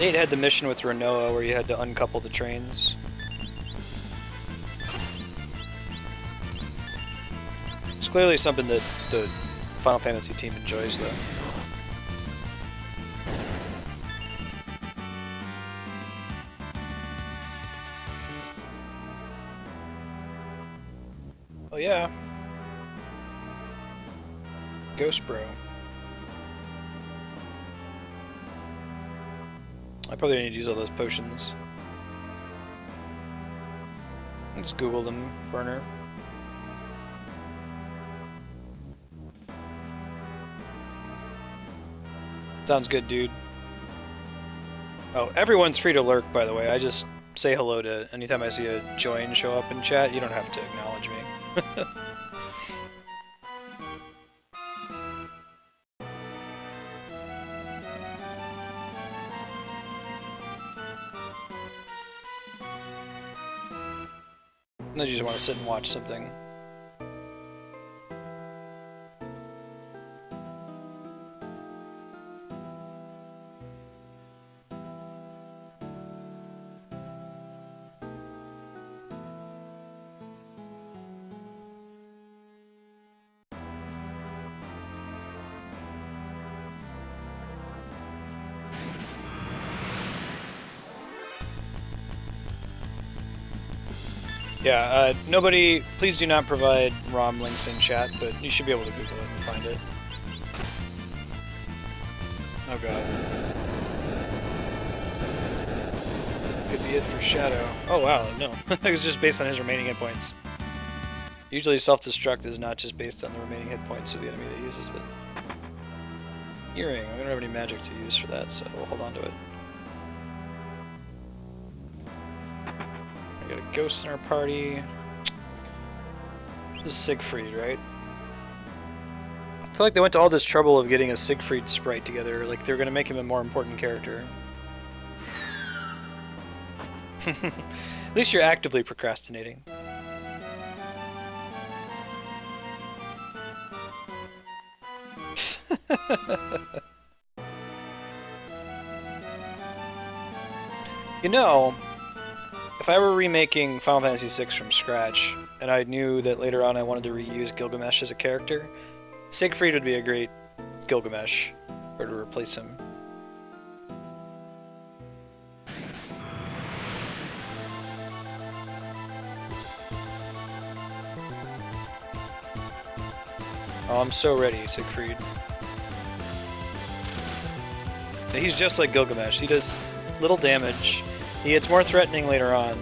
S1: 8 had the mission with Renoa where you had to uncouple the trains. It's clearly something that the Final Fantasy team enjoys, though. Oh yeah. Ghost Bro. I probably need to use all those potions. I'll just Google them, burner. Sounds good, dude. Oh, everyone's free to lurk, by the way. I just say hello to anytime I see a join show up in chat. You don't have to acknowledge me. Unless you just want to sit and watch something. Yeah, nobody, please do not provide ROM links in chat, but you should be able to Google it and find it. Oh god. Could be it for Shadow. Oh wow, no. It was just based on his remaining hit points. Usually self-destruct is not just based on the remaining hit points of the enemy that uses it. Earring, I don't have any magic to use for that, so we'll hold on to it. We got a ghost in our party. This is Siegfried, right? I feel like they went to all this trouble of getting a Siegfried sprite together, like they're gonna make him a more important character. At least you're actively procrastinating. You know, if I were remaking Final Fantasy VI from scratch, and I knew that later on I wanted to reuse Gilgamesh as a character, Siegfried would be a great Gilgamesh, or to replace him. Oh, I'm so ready, Siegfried. He's just like Gilgamesh. He does little damage. He gets more threatening later on.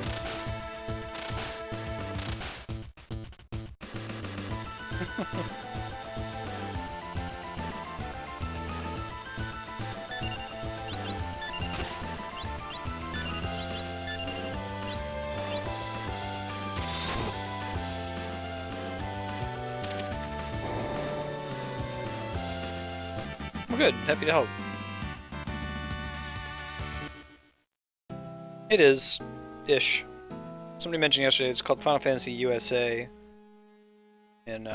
S1: Well, good. Happy to help. It is, ish. Somebody mentioned yesterday it's called Final Fantasy USA in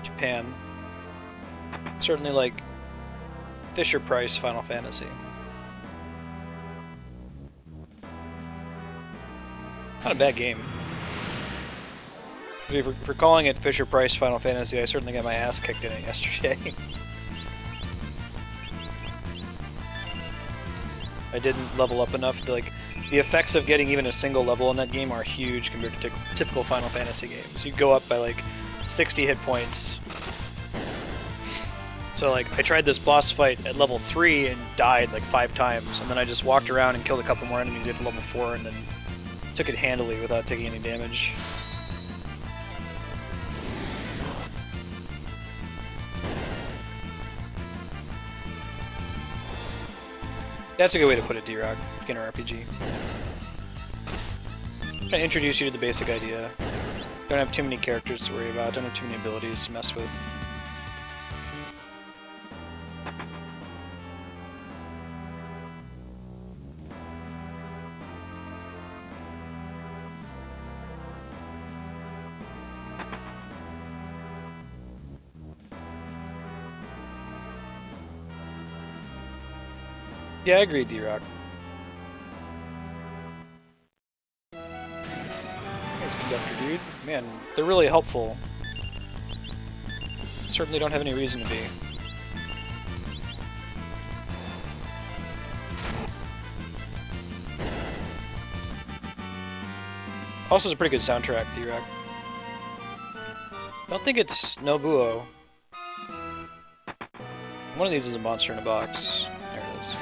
S1: Japan. Certainly like Fisher Price Final Fantasy. Not a bad game. For calling it Fisher Price Final Fantasy, I certainly got my ass kicked in it yesterday. I didn't level up enough to like. The effects of getting even a single level in that game are huge compared to typical Final Fantasy games. You go up by like 60 hit points. So like I tried this boss fight at level 3 and died like 5 times, and then I just walked around and killed a couple more enemies at level 4 and then took it handily without taking any damage. That's a good way to put it, D-Rock. Beginner RPG. Kind of introduce you to the basic idea. Don't have too many characters to worry about, don't have too many abilities to mess with. Yeah, I agree, D-Rock. Thanks, Conductor Dude. Man, they're really helpful. Certainly don't have any reason to be. Also, it's a pretty good soundtrack, D-Rock. I don't think it's Nobuo. One of these is a monster in a box. There it is.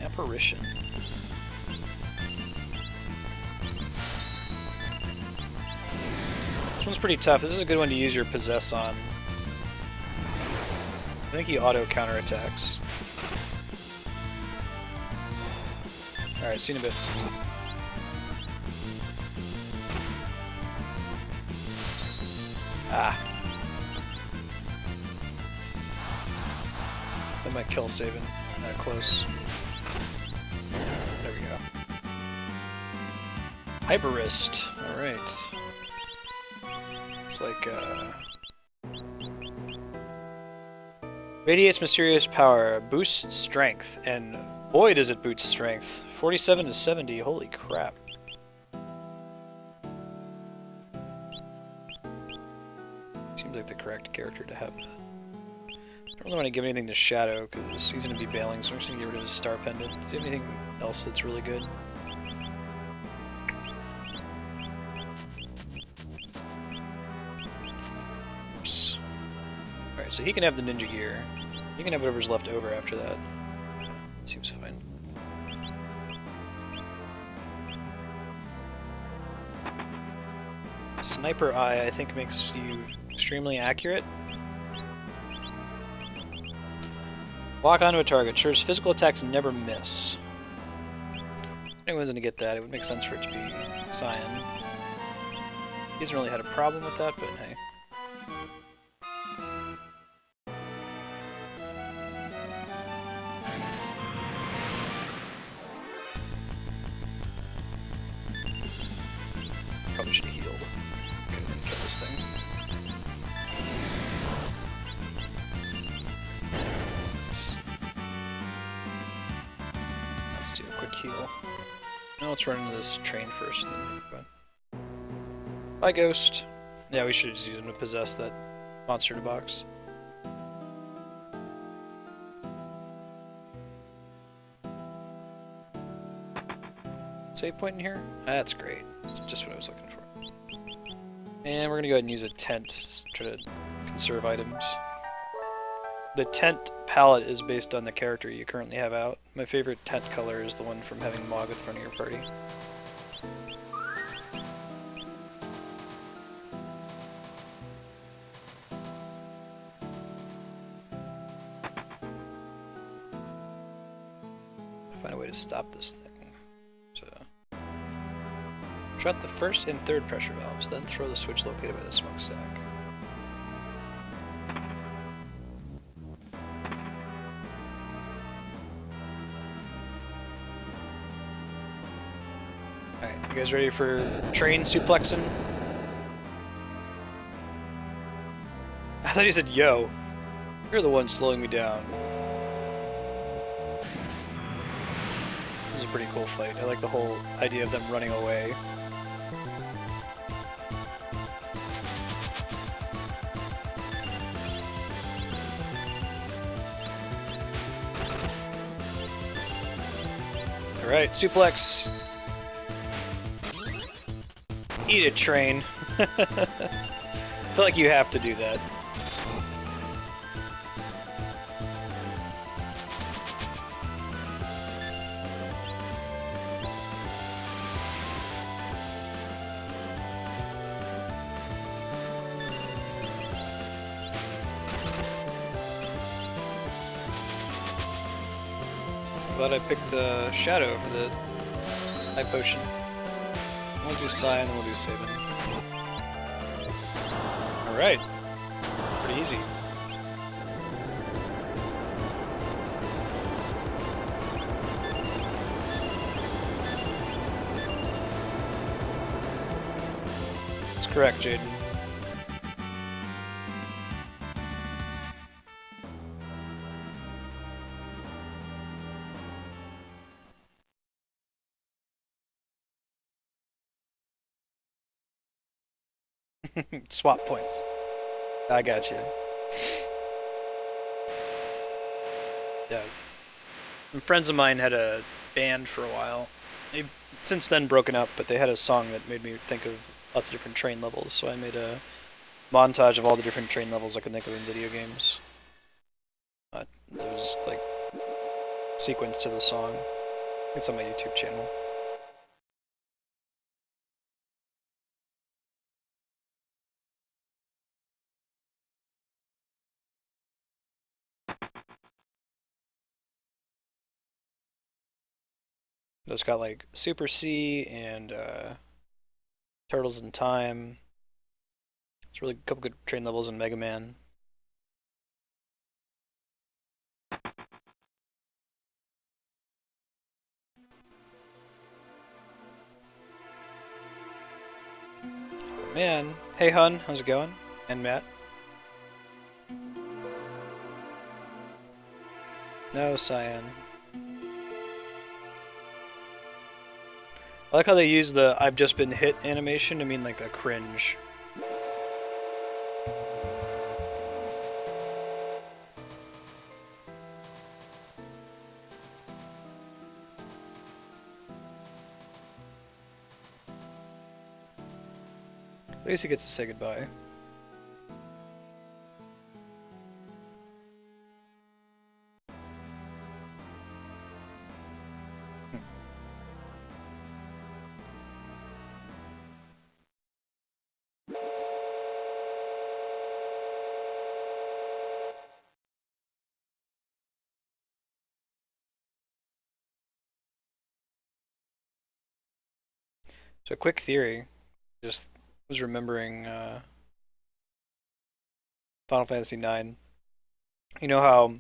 S1: Apparition. This one's pretty tough. This is a good one to use your possess on. I think he auto counterattacks. Alright, see you in a bit. Ah. That might kill Sabin. That close. There we go. Hyperist. Alright. It's like, radiates mysterious power, boosts strength, and boy does it boost strength. 47 to 70, holy crap. Seems like the correct character to have that. I don't really want to give anything to Shadow, because he's going to be bailing, so I'm just going to get rid of his Star Pendant. Do you have anything else that's really good? Oops. Alright, so he can have the Ninja Gear. He can have whatever's left over after that. Seems fine. Sniper Eye, I think, makes you extremely accurate. Lock onto a target. Sure, his physical attacks never miss. If anyone's gonna get that, it would make sense for it to be Cyan. He hasn't really had a problem with that, but hey. Probably should have healed. Okay, let me kill this thing. Let's do a quick heal. Now let's run into this train first, and then go on. Bye, Ghost. Yeah, we should just use him to possess that monster in a box. Save point in here? That's great. That's just what I was looking for. And we're gonna go ahead and use a tent to try to conserve items. The tent palette is based on the character you currently have out. My favorite tent color is the one from having Mog at the front of your party. Find a way to stop this thing. Shut the first and third pressure valves, then throw the switch located by the smokestack. Alright, you guys ready for train suplexing? I thought he said, yo, you're the one slowing me down. This is a pretty cool fight. I like the whole idea of them running away. Alright, suplex. Eat it, train. I feel like you have to do that. Glad I picked Shadow for the high potion. We'll do Cyan and we'll do Sabin. Alright. Pretty easy. That's correct, Jaden. Swap points. I got you. Yeah. Some friends of mine had a band for a while. They've since then broken up, but they had a song that made me think of lots of different train levels, so I made a montage of all the different train levels I can think of in video games. There's like sequence to the song. It's on my YouTube channel. It's got like Super C and Turtles in Time. It's really a couple good train levels in Mega Man. Oh man. Hey Hun, how's it going? And Matt. No, Cyan. I like how they use the "I've just been hit" animation to mean like a cringe. At least he gets to say goodbye. So, quick theory. Just was remembering Final Fantasy IX. You know how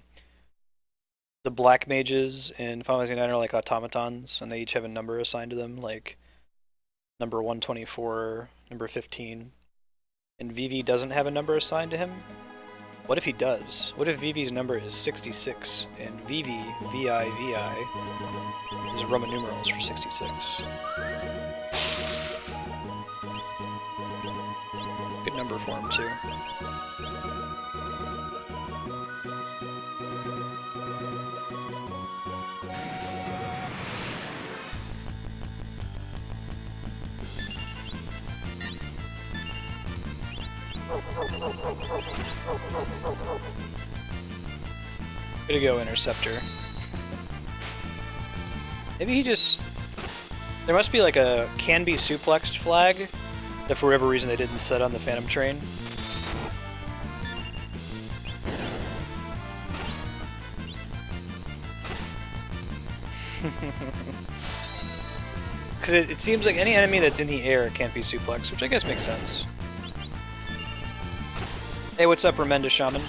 S1: the black mages in Final Fantasy IX are like automatons, and they each have a number assigned to them, like number 124, number 15. And Vivi doesn't have a number assigned to him? What if he does? What if Vivi's number is 66, and Vivi, V-I-V-I, is Roman numerals for 66? Good number for him, too. Way to go, Interceptor. Maybe he just... There must be like a can-be suplexed flag that for whatever reason they didn't set on the Phantom Train. Because it seems like any enemy that's in the air can't be suplexed, which I guess makes sense. Hey, what's up, Remenda Shaman?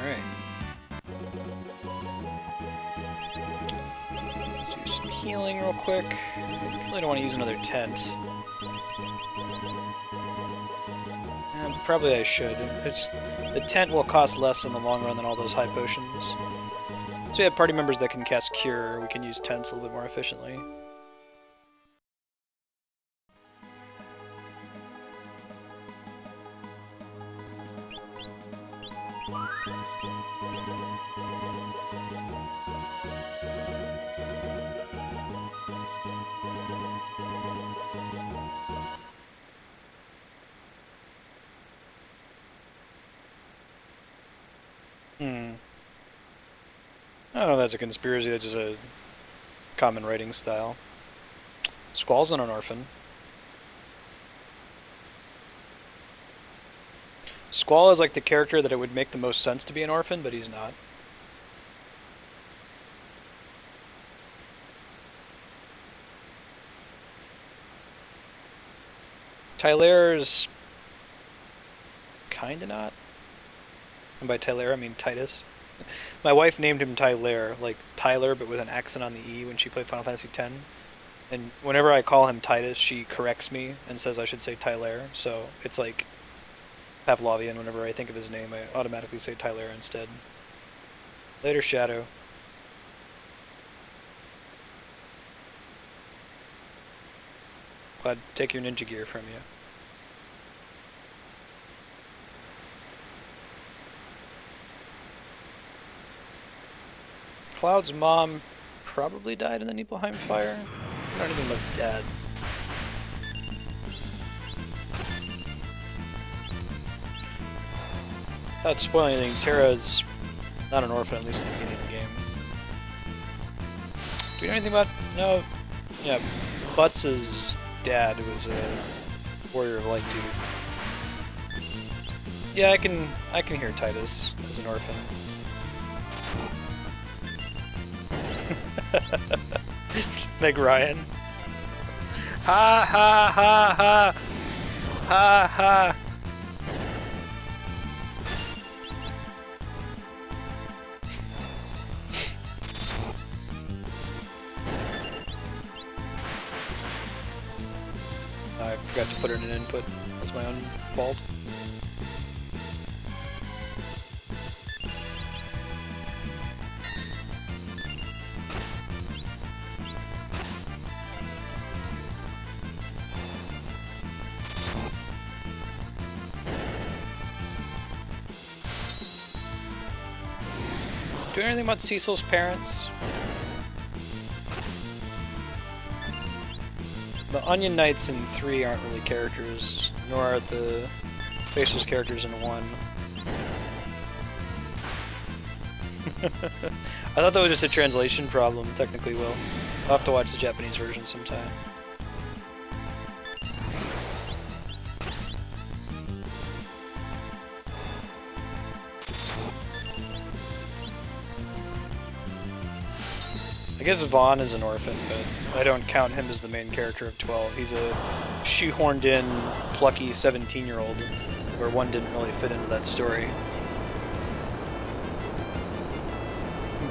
S1: Alright. Let's do some healing real quick. Really don't want to use another tent. Probably I should. The tent will cost less in the long run than all those high potions. So we have party members that can cast Cure, we can use tents a little bit more efficiently. I don't know if that's a conspiracy, that's just a common writing style. Squall's not an orphan. Squall is like the character that it would make the most sense to be an orphan, but he's not. Tyler's kinda not. And by Tyler I mean Titus. My wife named him Tyler, like Tyler, but with an accent on the E when she played Final Fantasy X. And whenever I call him Titus, she corrects me and says I should say Tyler. So it's like Pavlovian. Whenever I think of his name, I automatically say Tyler instead. Later, Shadow. Glad to take your ninja gear from you. Cloud's mom probably died in the Nibelheim fire. I don't know anything about his dad. Without spoiling anything, Terra's not an orphan, at least in the beginning of the game. Do you know anything about... No. Yeah, Butts' dad was a warrior of light dude. Yeah, I can hear Titus as an orphan. Meg Ryan. Ha ha ha ha! Ha ha! I forgot to put it in input. That's my own fault. Do you know anything about Cecil's parents? The Onion Knights in 3 aren't really characters, nor are the faceless characters in 1. I thought that was just a translation problem, technically, Will. I'll have to watch the Japanese version sometime. I guess Vaughn is an orphan, but I don't count him as the main character of 12. He's a shoehorned in, plucky 17-year-old, where 1 didn't really fit into that story.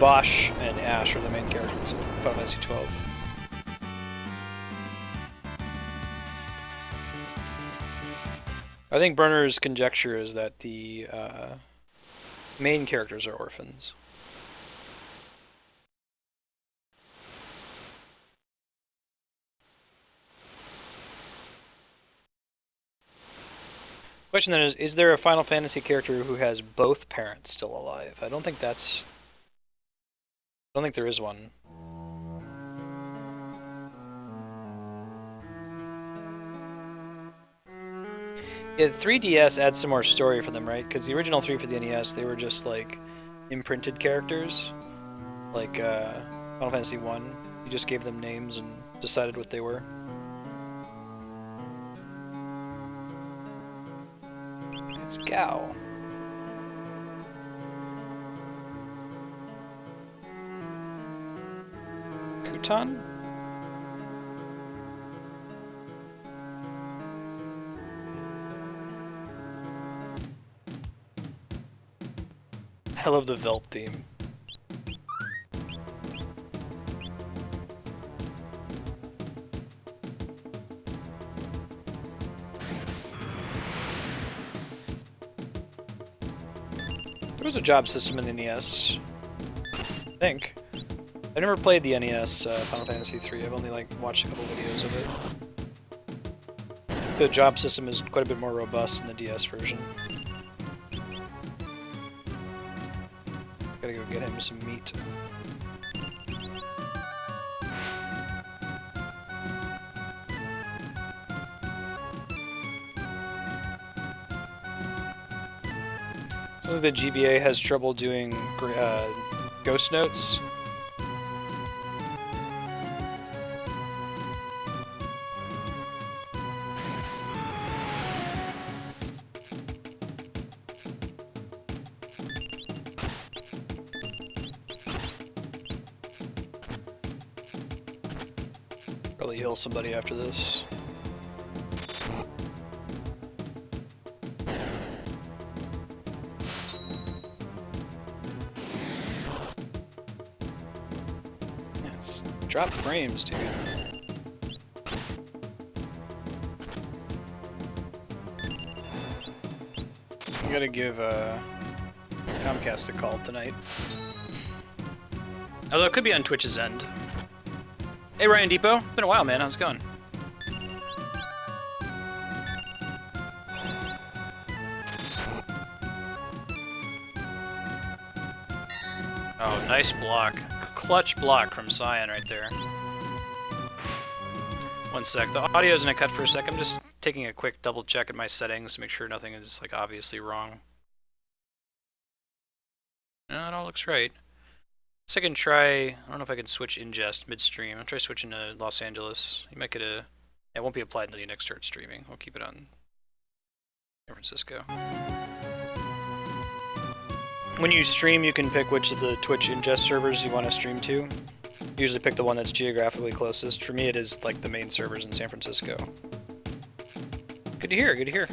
S1: Bosch and Ash are the main characters of Final Fantasy 12. I think Berner's conjecture is that the main characters are orphans. Question then is there a Final Fantasy character who has both parents still alive? I don't think there is one. Yeah, 3DS adds some more story for them, right? Because the original 3 for the NES, they were just like imprinted characters, like Final Fantasy 1. You just gave them names and decided what they were. It's Gao. Kutan? I love the Velt theme. There was a job system in the NES, I think. I never played the NES Final Fantasy 3. I've only watched a couple videos of it. The job system is quite a bit more robust in the DS version. Gotta go get him some meat. So the GBA has trouble doing ghost notes. Probably heal somebody after this. Yes, drop frames, dude. I gotta give Comcast a call tonight. Although it could be on Twitch's end. Hey Ryan Depot, been a while, man. How's it going? Oh, nice block. clutch block from Cyan right there. One sec. The audio's gonna cut for a sec. I'm just taking a quick double check at my settings to make sure nothing is like obviously wrong. No, it all looks right. So I can try. I don't know if I can switch ingest midstream. I'll try switching to Los Angeles. You might get a. It won't be applied until you next start streaming. We'll keep it on San Francisco. When you stream, you can pick which of the Twitch ingest servers you want to stream to. Usually pick the one that's geographically closest. For me, it is like the main servers in San Francisco. Good to hear, good to hear.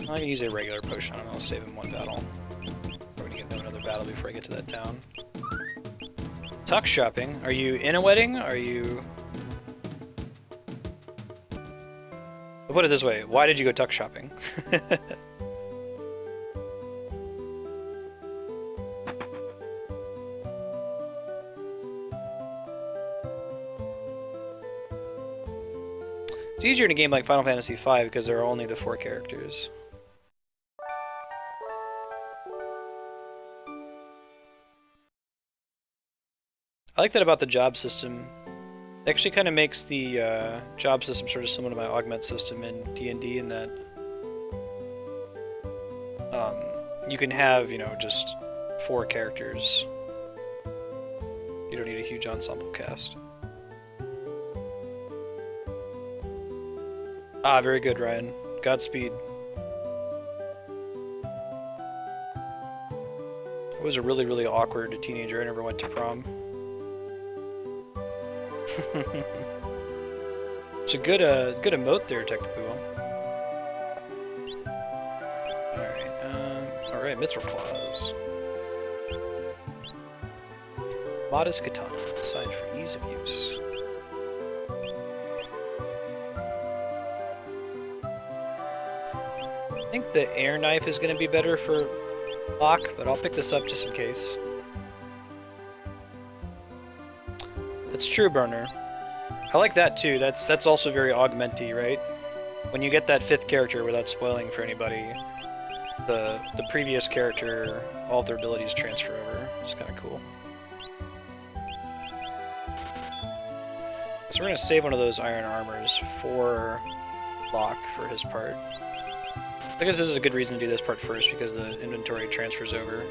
S1: I'm gonna use a regular potion. I'm gonna save him one battle. We're gonna get them another battle before I get to that town. Tuck shopping. Are you in a wedding? Are you... I'll put it this way. Why did you go tuck shopping? It's easier in a game like Final Fantasy V because there are only the 4 characters. I like that about the job system. It actually kind of makes the job system sort of similar to my augment system in D&D in that you can have, you know, just 4 characters. You don't need a huge ensemble cast. Ah, very good, Ryan. Godspeed. I was a really, really awkward teenager. I never went to prom. It's a good emote there, Technical. Alright, Mithril Claws. Modest Katana, designed for ease of use. I think the air knife is going to be better for lock, but I'll pick this up just in case. That's true, Burner. I like that too. That's also very augmenty, right? When you get that 5th character, without spoiling for anybody, the previous character, all of their abilities transfer over. It's kind of cool. So we're going to save one of those iron armors for Locke for his part. I guess this is a good reason to do this part first because the inventory transfers over.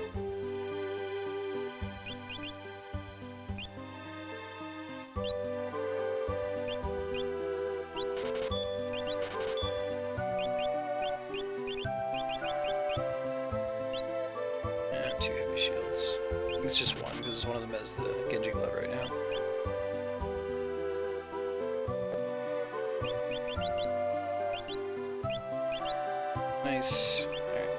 S1: Yeah, 2 heavy shields. It's just one because one of them has the Genji glove right now. Nice. Alright.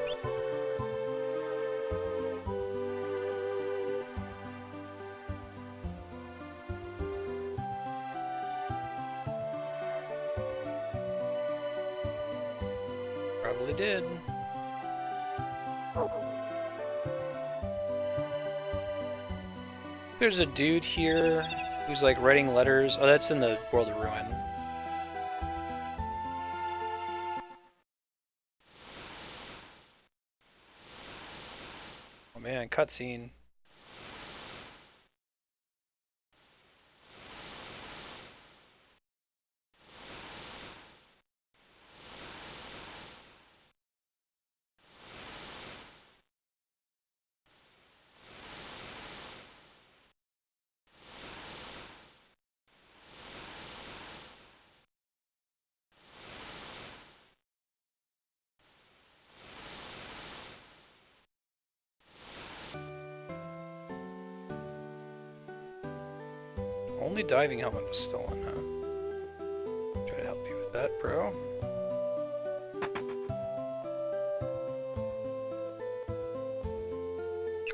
S1: Probably did. There's a dude here who's like writing letters. Oh, that's in the World of Ruin. Man, cutscene. Only diving helmet was stolen, huh? Try to help you with that, bro.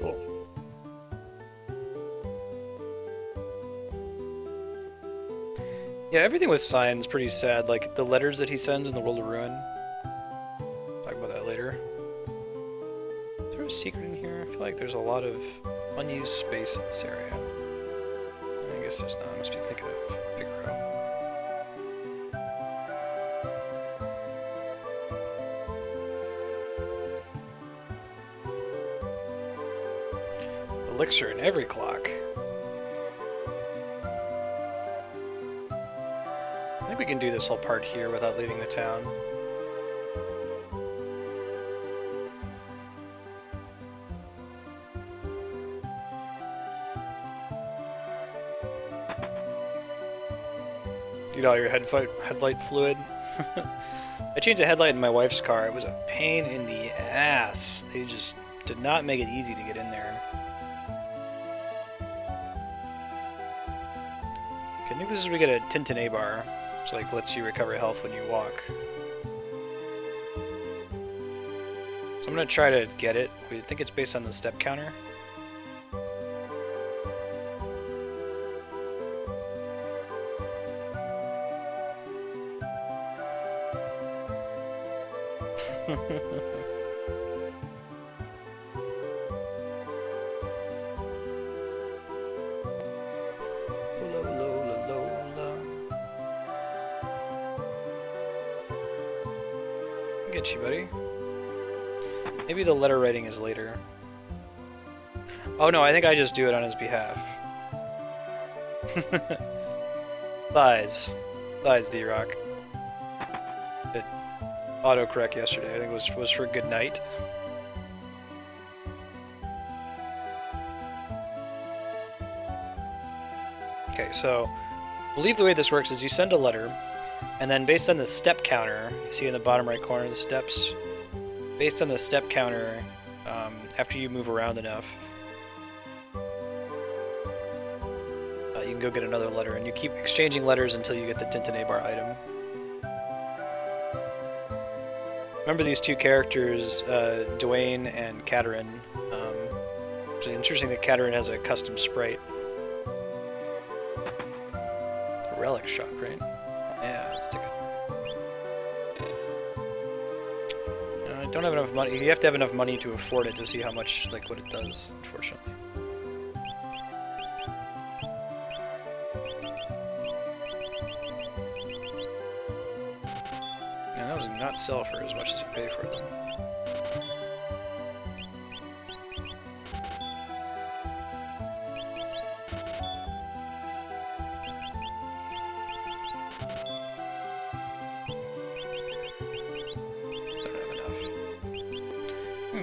S1: Cool. Yeah, everything with Cyan's pretty sad. Like the letters that he sends in the World of Ruin. Talk about that later. Is there a secret in here? I feel like there's a lot of unused space in this area. I guess there's not. I must be thinking of Figaro. Clicks are in every clock. I think we can do this whole part here without leaving the town. Need all your headlight fluid. I changed a headlight in my wife's car. It was a pain in the ass. They just did not make it easy to get in there. Okay, I think this is where we get a Tintin bar, which like lets you recover health when you walk. So I'm gonna try to get it. I think it's based on the step counter. Get you, buddy. Maybe the letter writing is later. Oh no, I think I just do it on his behalf. Thighs. Thighs, D-Rock. It autocorrect yesterday. I think it was for good night. Okay, so I believe the way this works is you send a letter, and then based on the step counter, you see in the bottom right corner of the steps, based on the step counter, after you move around enough, you can go get another letter, and you keep exchanging letters until you get the Tintin bar item. Remember these two characters, Dwayne and Katerin. It's interesting that Katerin has a custom sprite. A relic shop, right? Yeah, let's take it. I don't have enough money. You have to have enough money to afford it to see how much, like, what it does, unfortunately. And those do not sell for as much as you pay for them.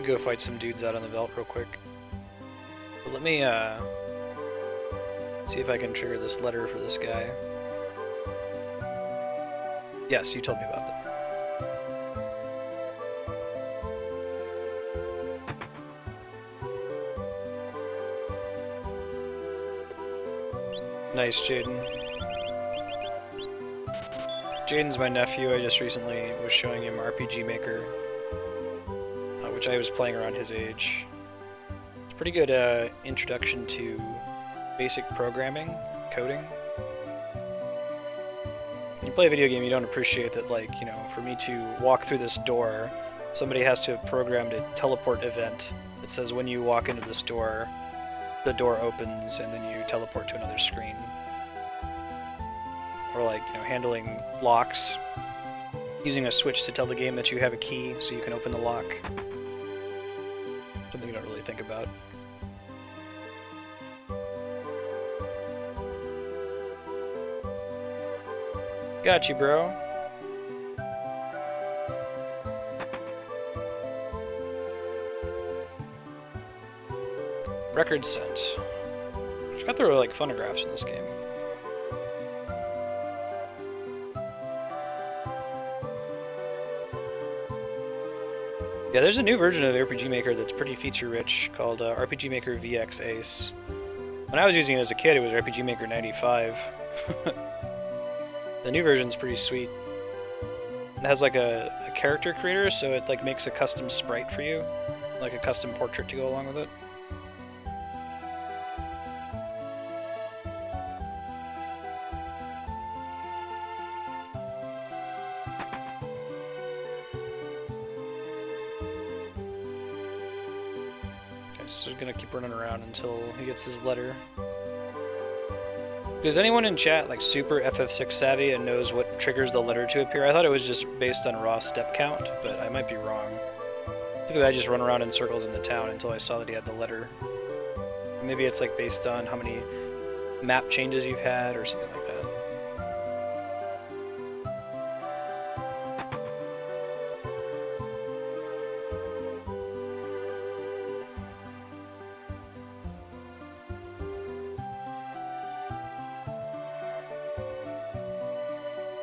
S1: Go fight some dudes out on the veldt real quick. But let me see if I can trigger this letter for this guy. Yes, you told me about that. Nice, Jaden. Jaden's my nephew. I just recently was showing him RPG Maker, which I was playing around his age. It's a pretty good introduction to basic programming, coding. When you play a video game, you don't appreciate that, like, you know, for me to walk through this door, somebody has to have programmed a teleport event that says when you walk into this door, the door opens and then you teleport to another screen. Or like, you know, handling locks, using a switch to tell the game that you have a key so you can open the lock. Something you don't really think about. Got you, bro. Record sent. I forgot there were like phonographs in this game. Yeah, there's a new version of RPG Maker that's pretty feature-rich called RPG Maker VX Ace. When I was using it as a kid, it was RPG Maker 95. The new version's pretty sweet. It has like a character creator, so it like makes a custom sprite for you, like a custom portrait to go along with it. So he's gonna keep running around until he gets his letter. Is anyone in chat like super FF6 savvy and knows what triggers the letter to appear? I thought it was just based on raw step count, but I might be wrong. Typically I just run around in circles in the town until I saw that he had the letter. Maybe it's like based on how many map changes you've had or something like that.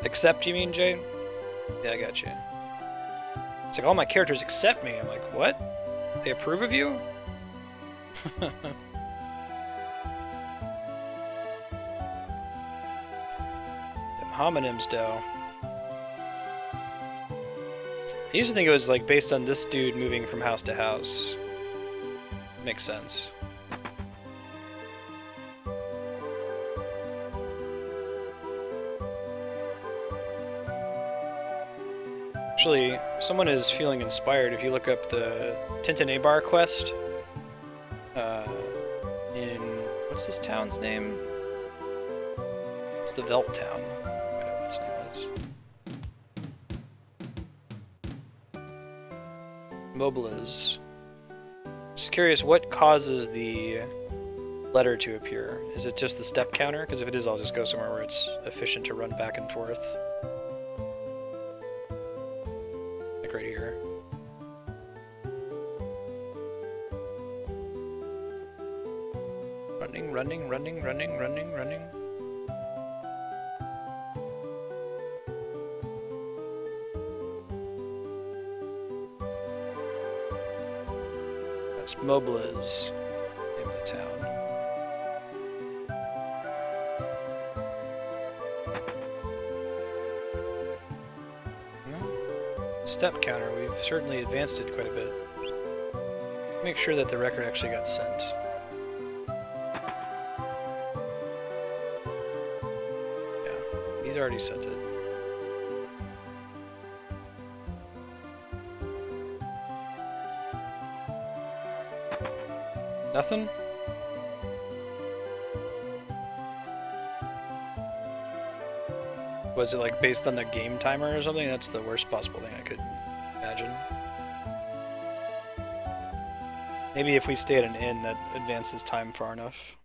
S1: Accept, you mean, Jay? Yeah, I got you. It's like all my characters accept me. I'm like, what? They approve of you? Them homonyms, though. I used to think it was like based on this dude moving from house to house. Makes sense. Actually, someone is feeling inspired if you look up the Tintin quest in, what's this town's name? It's the Velt town. I don't know what its name is. Mobliz. Just curious, what causes the letter to appear? Is it just the step counter? Because if it is, I'll just go somewhere where it's efficient to run back and forth. Right here. Running, running, running, running, running, running. That's Mobliz, name of the town. Step counter, we've certainly advanced it quite a bit. Make sure that the record actually got sent. Yeah, he's already sent it. Nothing? Was it like based on the game timer or something? That's the worst possible thing I could imagine. Maybe if we stay at an inn, that advances time far enough.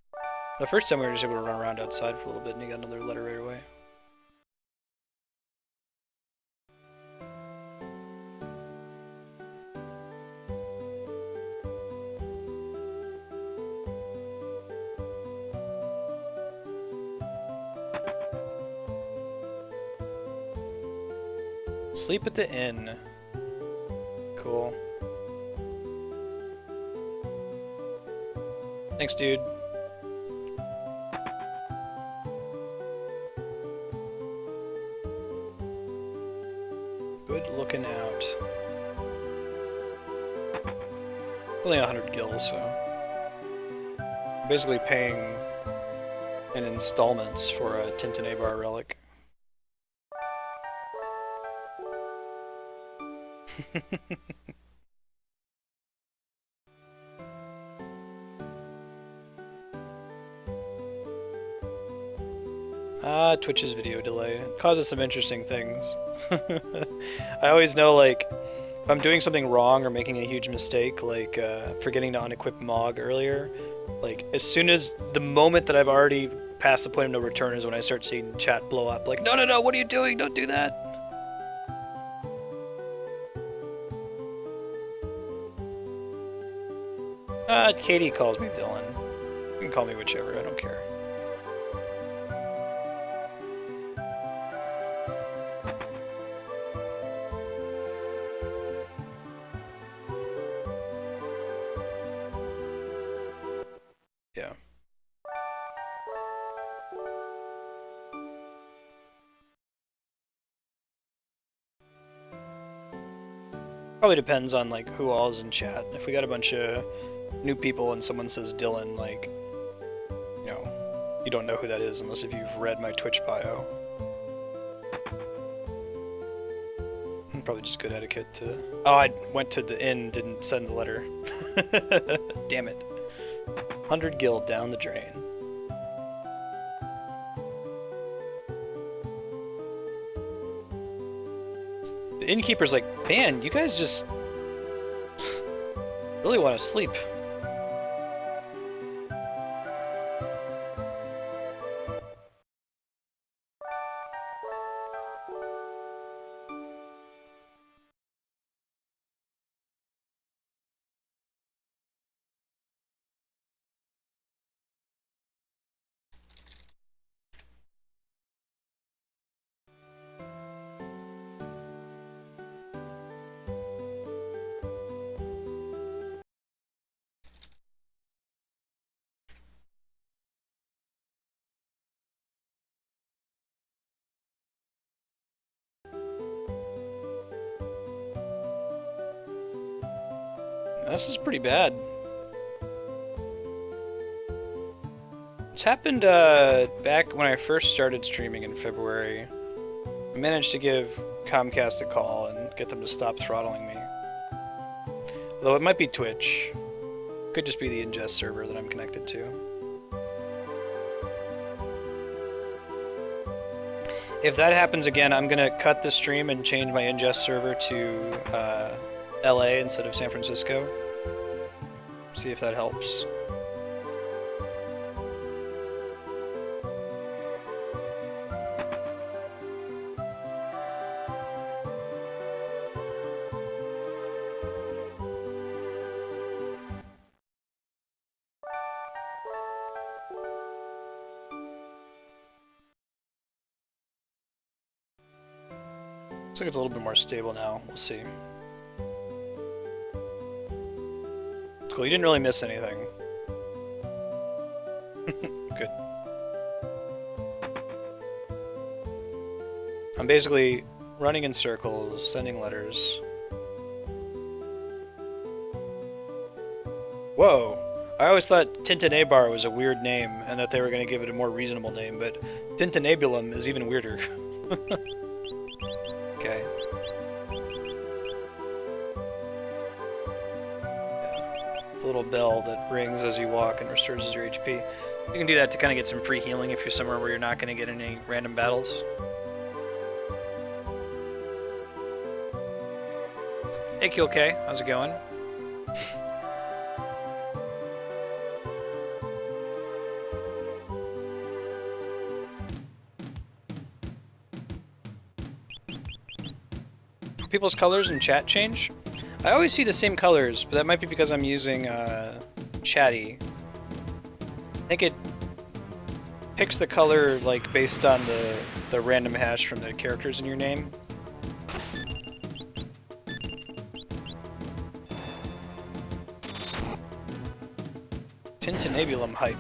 S1: The first time we were just able to run around outside for a little bit and you got another letter right away. Sleep at the inn. Cool. Thanks, dude. Good looking out. Only 100 gills, so I'm basically paying in installments for a Tintin relic. Twitch's video delay causes some interesting things. I always know, like, if I'm doing something wrong or making a huge mistake, like forgetting to unequip Mog earlier, like as soon as the moment that I've already passed the point of no return is when I start seeing chat blow up, like, no, what are you doing? Don't do that. Katie calls me Dylan. You can call me whichever, I don't care. Yeah. Probably depends on like who all is in chat. If we got a bunch of new people and someone says Dylan, like, you know, you don't know who that is unless if you've read my Twitch bio. Probably just good etiquette to... Oh, I went to the inn, didn't send the letter. Damn it. 100 gil down the drain. The innkeeper's like, man, you guys just really want to sleep. This is pretty bad. It's happened back when I first started streaming in February. I managed to give Comcast a call and get them to stop throttling me. Though it might be Twitch. Could just be the ingest server that I'm connected to. If that happens again, I'm gonna cut the stream and change my ingest server to LA instead of San Francisco. See if that helps. Looks like it's a little bit more stable now. We'll see. Cool, you didn't really miss anything. Good. I'm basically running in circles, sending letters. Whoa! I always thought Tintanabar was a weird name and that they were going to give it a more reasonable name, but Tintanabulum is even weirder. Okay. The little bell that rings as you walk and restores your HP. You can do that to kind of get some free healing if you're somewhere where you're not going to get any random battles. Hey QLK, how's it going? People's colors in chat change? I always see the same colors, but that might be because I'm using Chatty. I think it picks the color like based on the random hash from the characters in your name. Tintanabulum hype.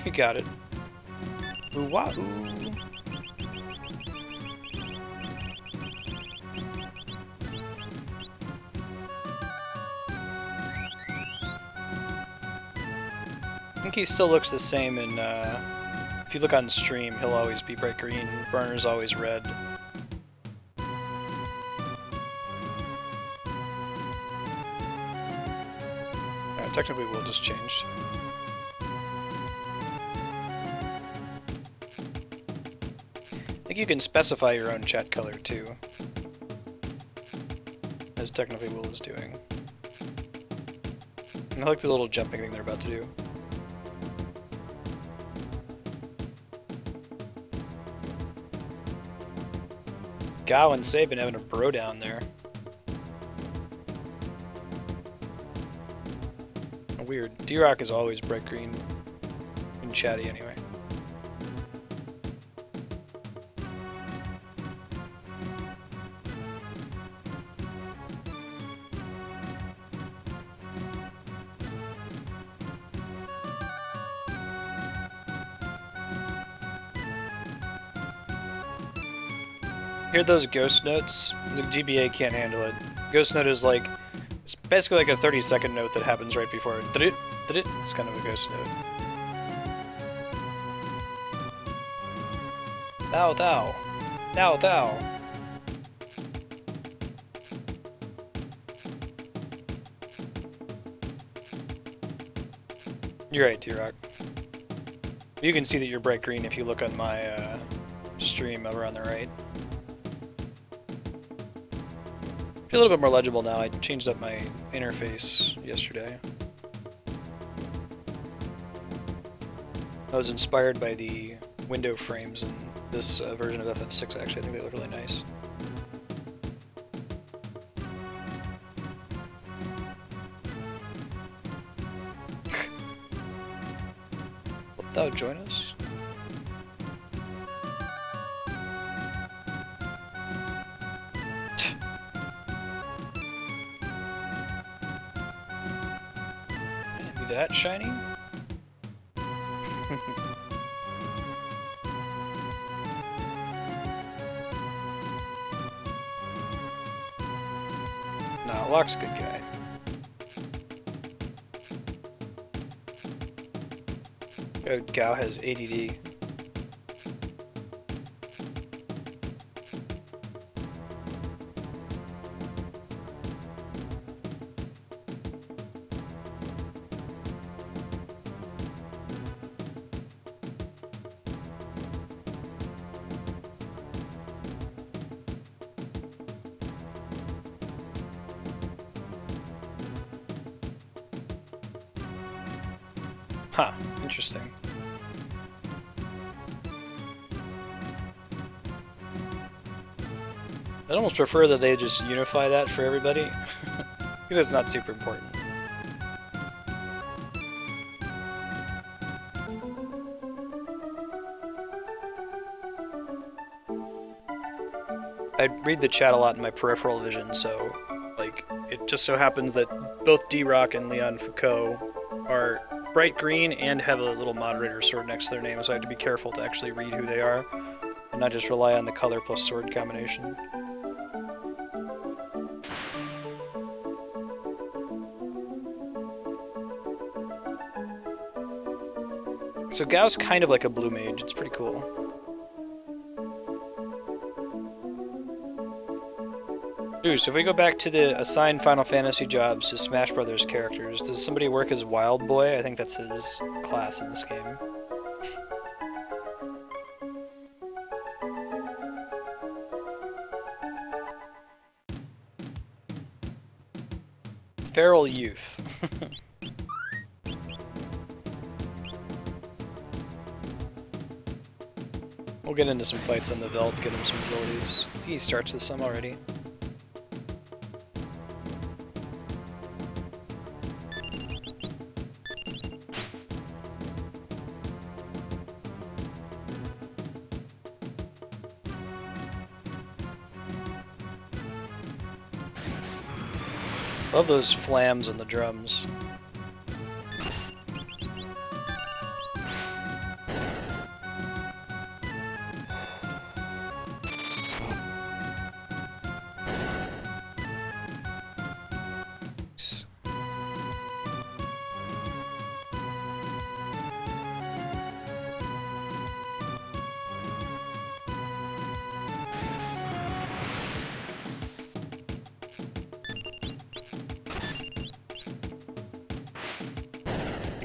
S1: You got it. Ooh wahoo. I think he still looks the same in, if you look on stream, he'll always be bright green, Burner's always red. Technically we'll just change. I think you can specify your own chat color too, as technically Will is doing. And I like the little jumping thing they're about to do. Gao and Sabin having a bro down there. Weird. D-Rock is always bright green and chatty anyway. Hear those ghost notes? The GBA can't handle it. Ghost note is like, it's basically like a 30-second note that happens right before it. It's kind of a ghost note. Thou, thou. Thou, thou. You're right, T-Rock. You can see that you're bright green if you look on my stream over on the right. A little bit more legible now. I changed up my interface yesterday. I was inspired by the window frames in this version of FF6 actually. I think they look really nice. Wilt thou join us? That shiny? Nah, Locke's a good guy. Oh, Gao has ADD. Huh, interesting. I'd almost prefer that they just unify that for everybody, because it's not super important. I read the chat a lot in my peripheral vision, so like it just so happens that both D-Rock and Leon Foucault are bright green and have a little moderator sword next to their name, so I have to be careful to actually read who they are, and not just rely on the color plus sword combination. So Gao's kind of like a blue mage, it's pretty cool. Ooh, so if we go back to the assigned Final Fantasy jobs to Smash Brothers characters, does somebody work as Wild Boy? I think that's his class in this game. Feral Youth. We'll get into some fights on the Veld, get him some abilities. He starts with some already. Love those flams on the drums.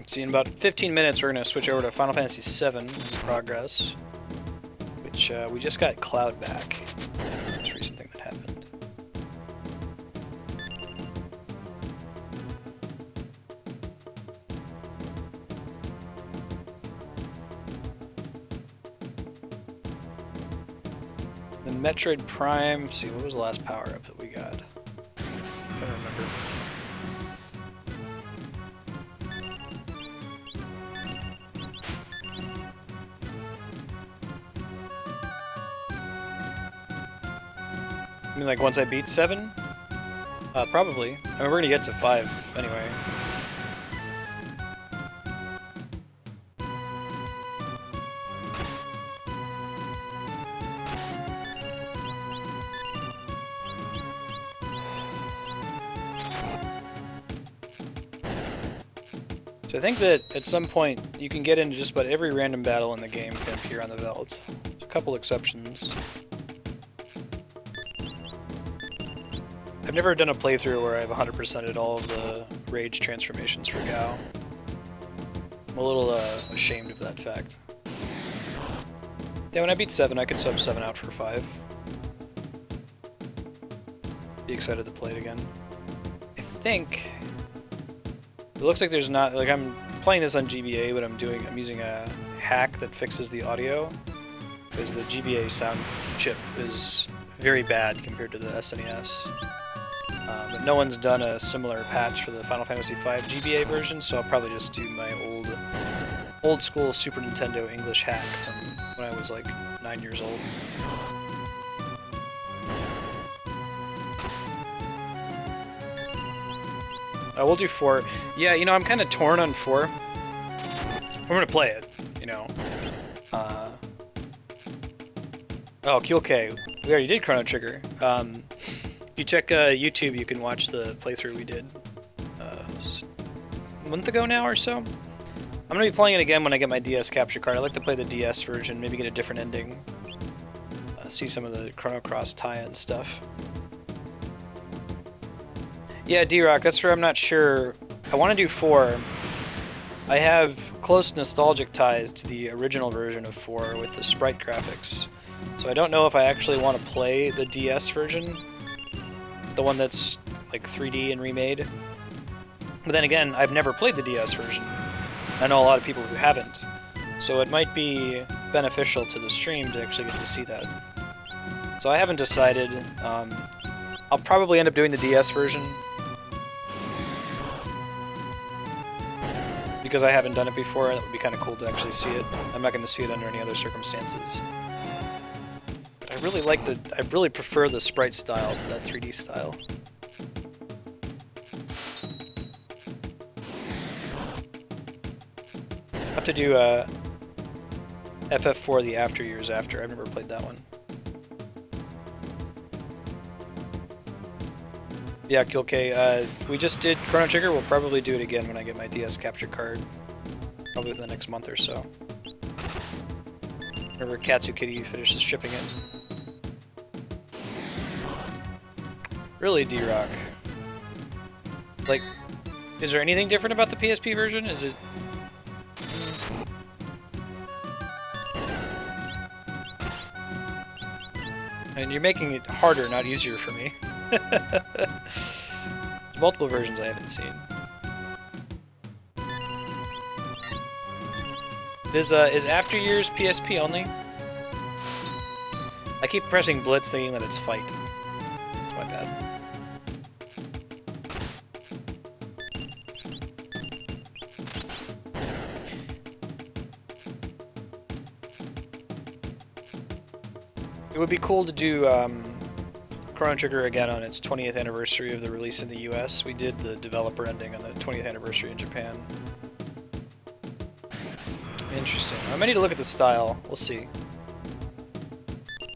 S1: See, in about 15 minutes we're going to switch over to Final Fantasy VII in progress, which we just got Cloud back. Most recent thing that happened. The Metroid Prime, let's see, what was the last power-up that we got? I don't remember. I mean, like, once I beat 7? Probably. I mean, we're gonna get to 5 anyway. So I think that at some point you can get into just about every random battle in the game can appear on the Veld. There's a couple exceptions. I've never done a playthrough where I've 100%ed all of the rage transformations for Gao. I'm a little ashamed of that fact. Yeah, when I beat 7, I could sub 7 out for 5. Be excited to play it again. I think it looks like there's not, like, I'm playing this on GBA, but I'm using a hack that fixes the audio, because the GBA sound chip is very bad compared to the SNES. But no one's done a similar patch for the Final Fantasy V GBA version, so I'll probably just do my old school Super Nintendo English hack from when I was like 9 years old. We'll do 4. Yeah, you know, I'm kind of torn on 4. We're gonna play it, you know. Oh, QK. We already did Chrono Trigger. If you check YouTube, you can watch the playthrough we did a month ago now or so. I'm gonna be playing it again when I get my DS capture card. I like to play the DS version, maybe get a different ending. See some of the Chrono Cross tie-in stuff. Yeah, D-Rock, that's where I'm not sure. I want to do 4. I have close nostalgic ties to the original version of 4 with the sprite graphics. So I don't know if I actually want to play the DS version, the one that's like 3D and remade. But then again, I've never played the DS version. I know a lot of people who haven't. So it might be beneficial to the stream to actually get to see that. So I haven't decided. I'll probably end up doing the DS version, because I haven't done it before, and it would be kind of cool to actually see it. I'm not going to see it under any other circumstances. But I really like I really prefer the sprite style to that 3D style. I have to do FF4 the After Years After. I've never played that one. Yeah, Kilk, we just did Chrono Trigger. We'll probably do it again when I get my DS capture card. Probably within the next month or so. Whenever Katsu Kitty finishes shipping it. Really, D-Rock? Like, is there anything different about the PSP version? Is it... And you're making it harder, not easier for me. Multiple versions I haven't seen. Is After Years PSP only? I keep pressing Blitz thinking that it's Fight. That's my bad. It would be cool to do Chrono Trigger again on its 20th anniversary of the release in the US. We did the developer ending on the 20th anniversary in Japan. Interesting. I might need to look at the style. We'll see.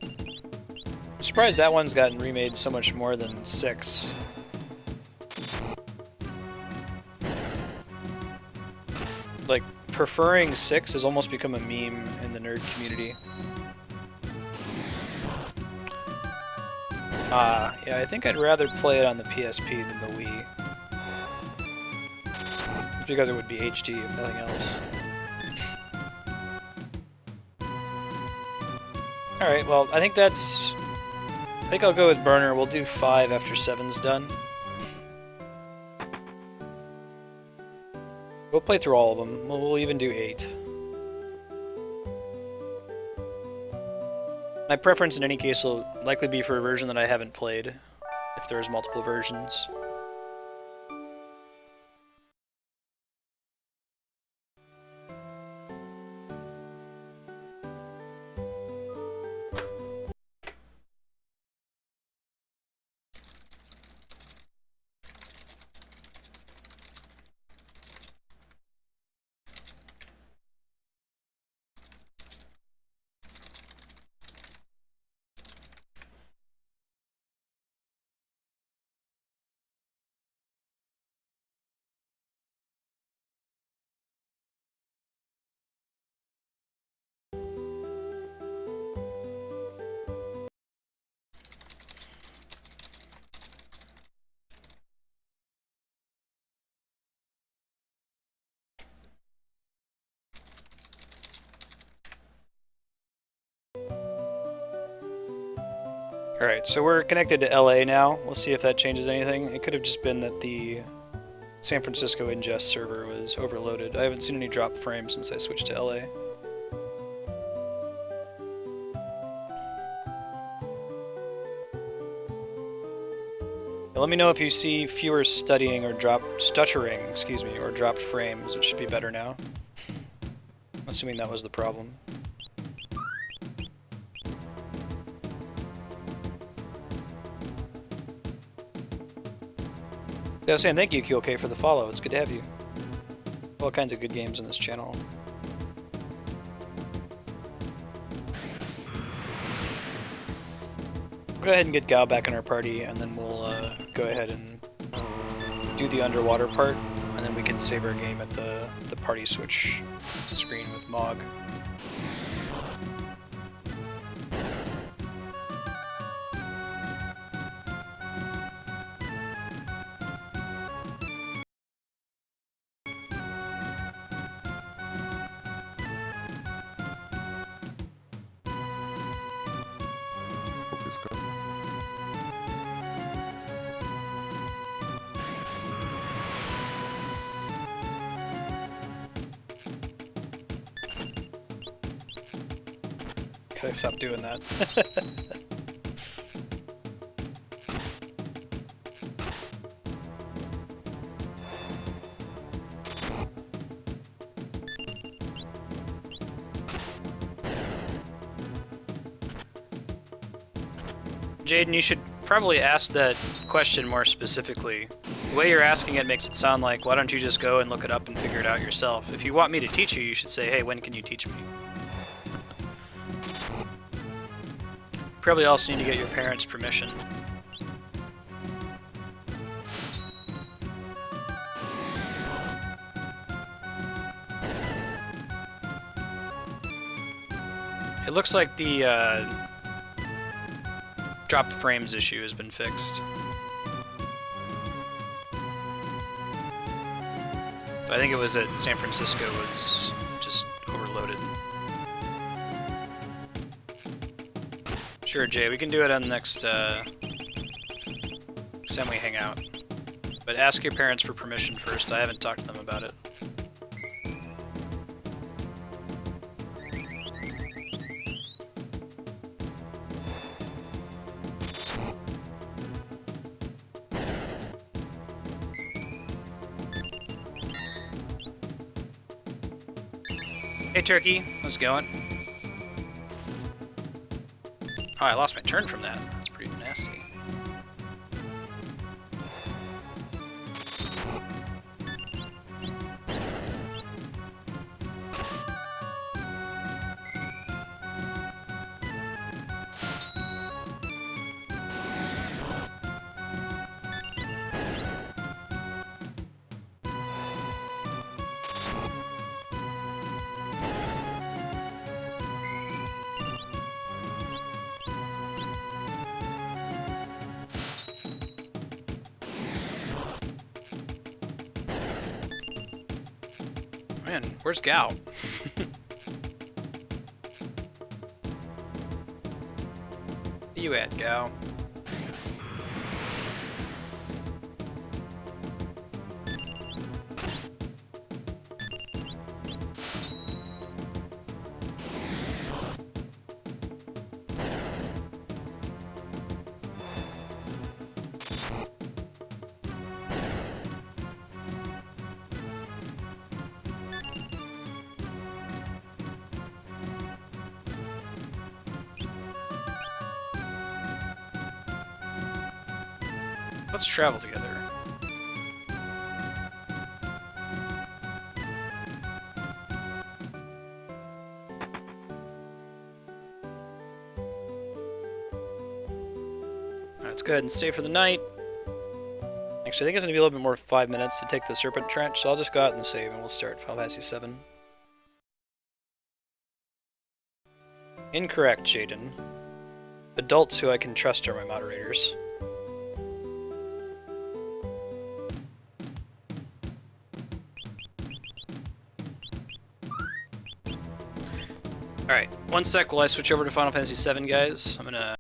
S1: I'm surprised that one's gotten remade so much more than 6. Like, preferring 6 has almost become a meme in the nerd community. Yeah, I think I'd rather play it on the PSP than the Wii. Just because it would be HD, if nothing else. Alright, well, I think I'll go with Burner. We'll do 5 after 7's done. We'll play through all of them. We'll even do 8. My preference in any case will likely be for a version that I haven't played, if there's multiple versions. Alright, so we're connected to LA now. We'll see if that changes anything. It could have just been that the San Francisco ingest server was overloaded. I haven't seen any drop frames since I switched to LA. Let me know if you see fewer stuttering, or dropped frames. It should be better now. Assuming that was the problem. I was saying thank you, QLK, for the follow. It's good to have you. All kinds of good games on this channel. Go ahead and get Gao back in our party, and then we'll go ahead and do the underwater part. and then we can save our game at the party switch screen with Mog. Gotta stop doing that. Jaden, you should probably ask that question more specifically. The way you're asking it makes it sound like, why don't you just go and look it up and figure it out yourself? If you want me to teach you, you should say, hey, when can you teach me? Probably also need to get your parents' permission. It looks like the dropped frames issue has been fixed. I think it was that San Francisco was just overloaded. Sure, Jay, we can do it on the next time we hang out. But ask your parents for permission first. I haven't talked to them about it. Hey Turkey, how's it going? Oh, I lost my turn from that. That's pretty nasty. Man, where's Gao? Where you at, Gao? Let's travel together. Let's go ahead and stay for the night. Actually, I think it's gonna be a little bit more 5 minutes to take the Serpent Trench, so I'll just go out and save and we'll start Final Fantasy VII. Incorrect, Jaden. Adults who I can trust are my moderators. Alright, one sec while I switch over to Final Fantasy VII, guys. I'm gonna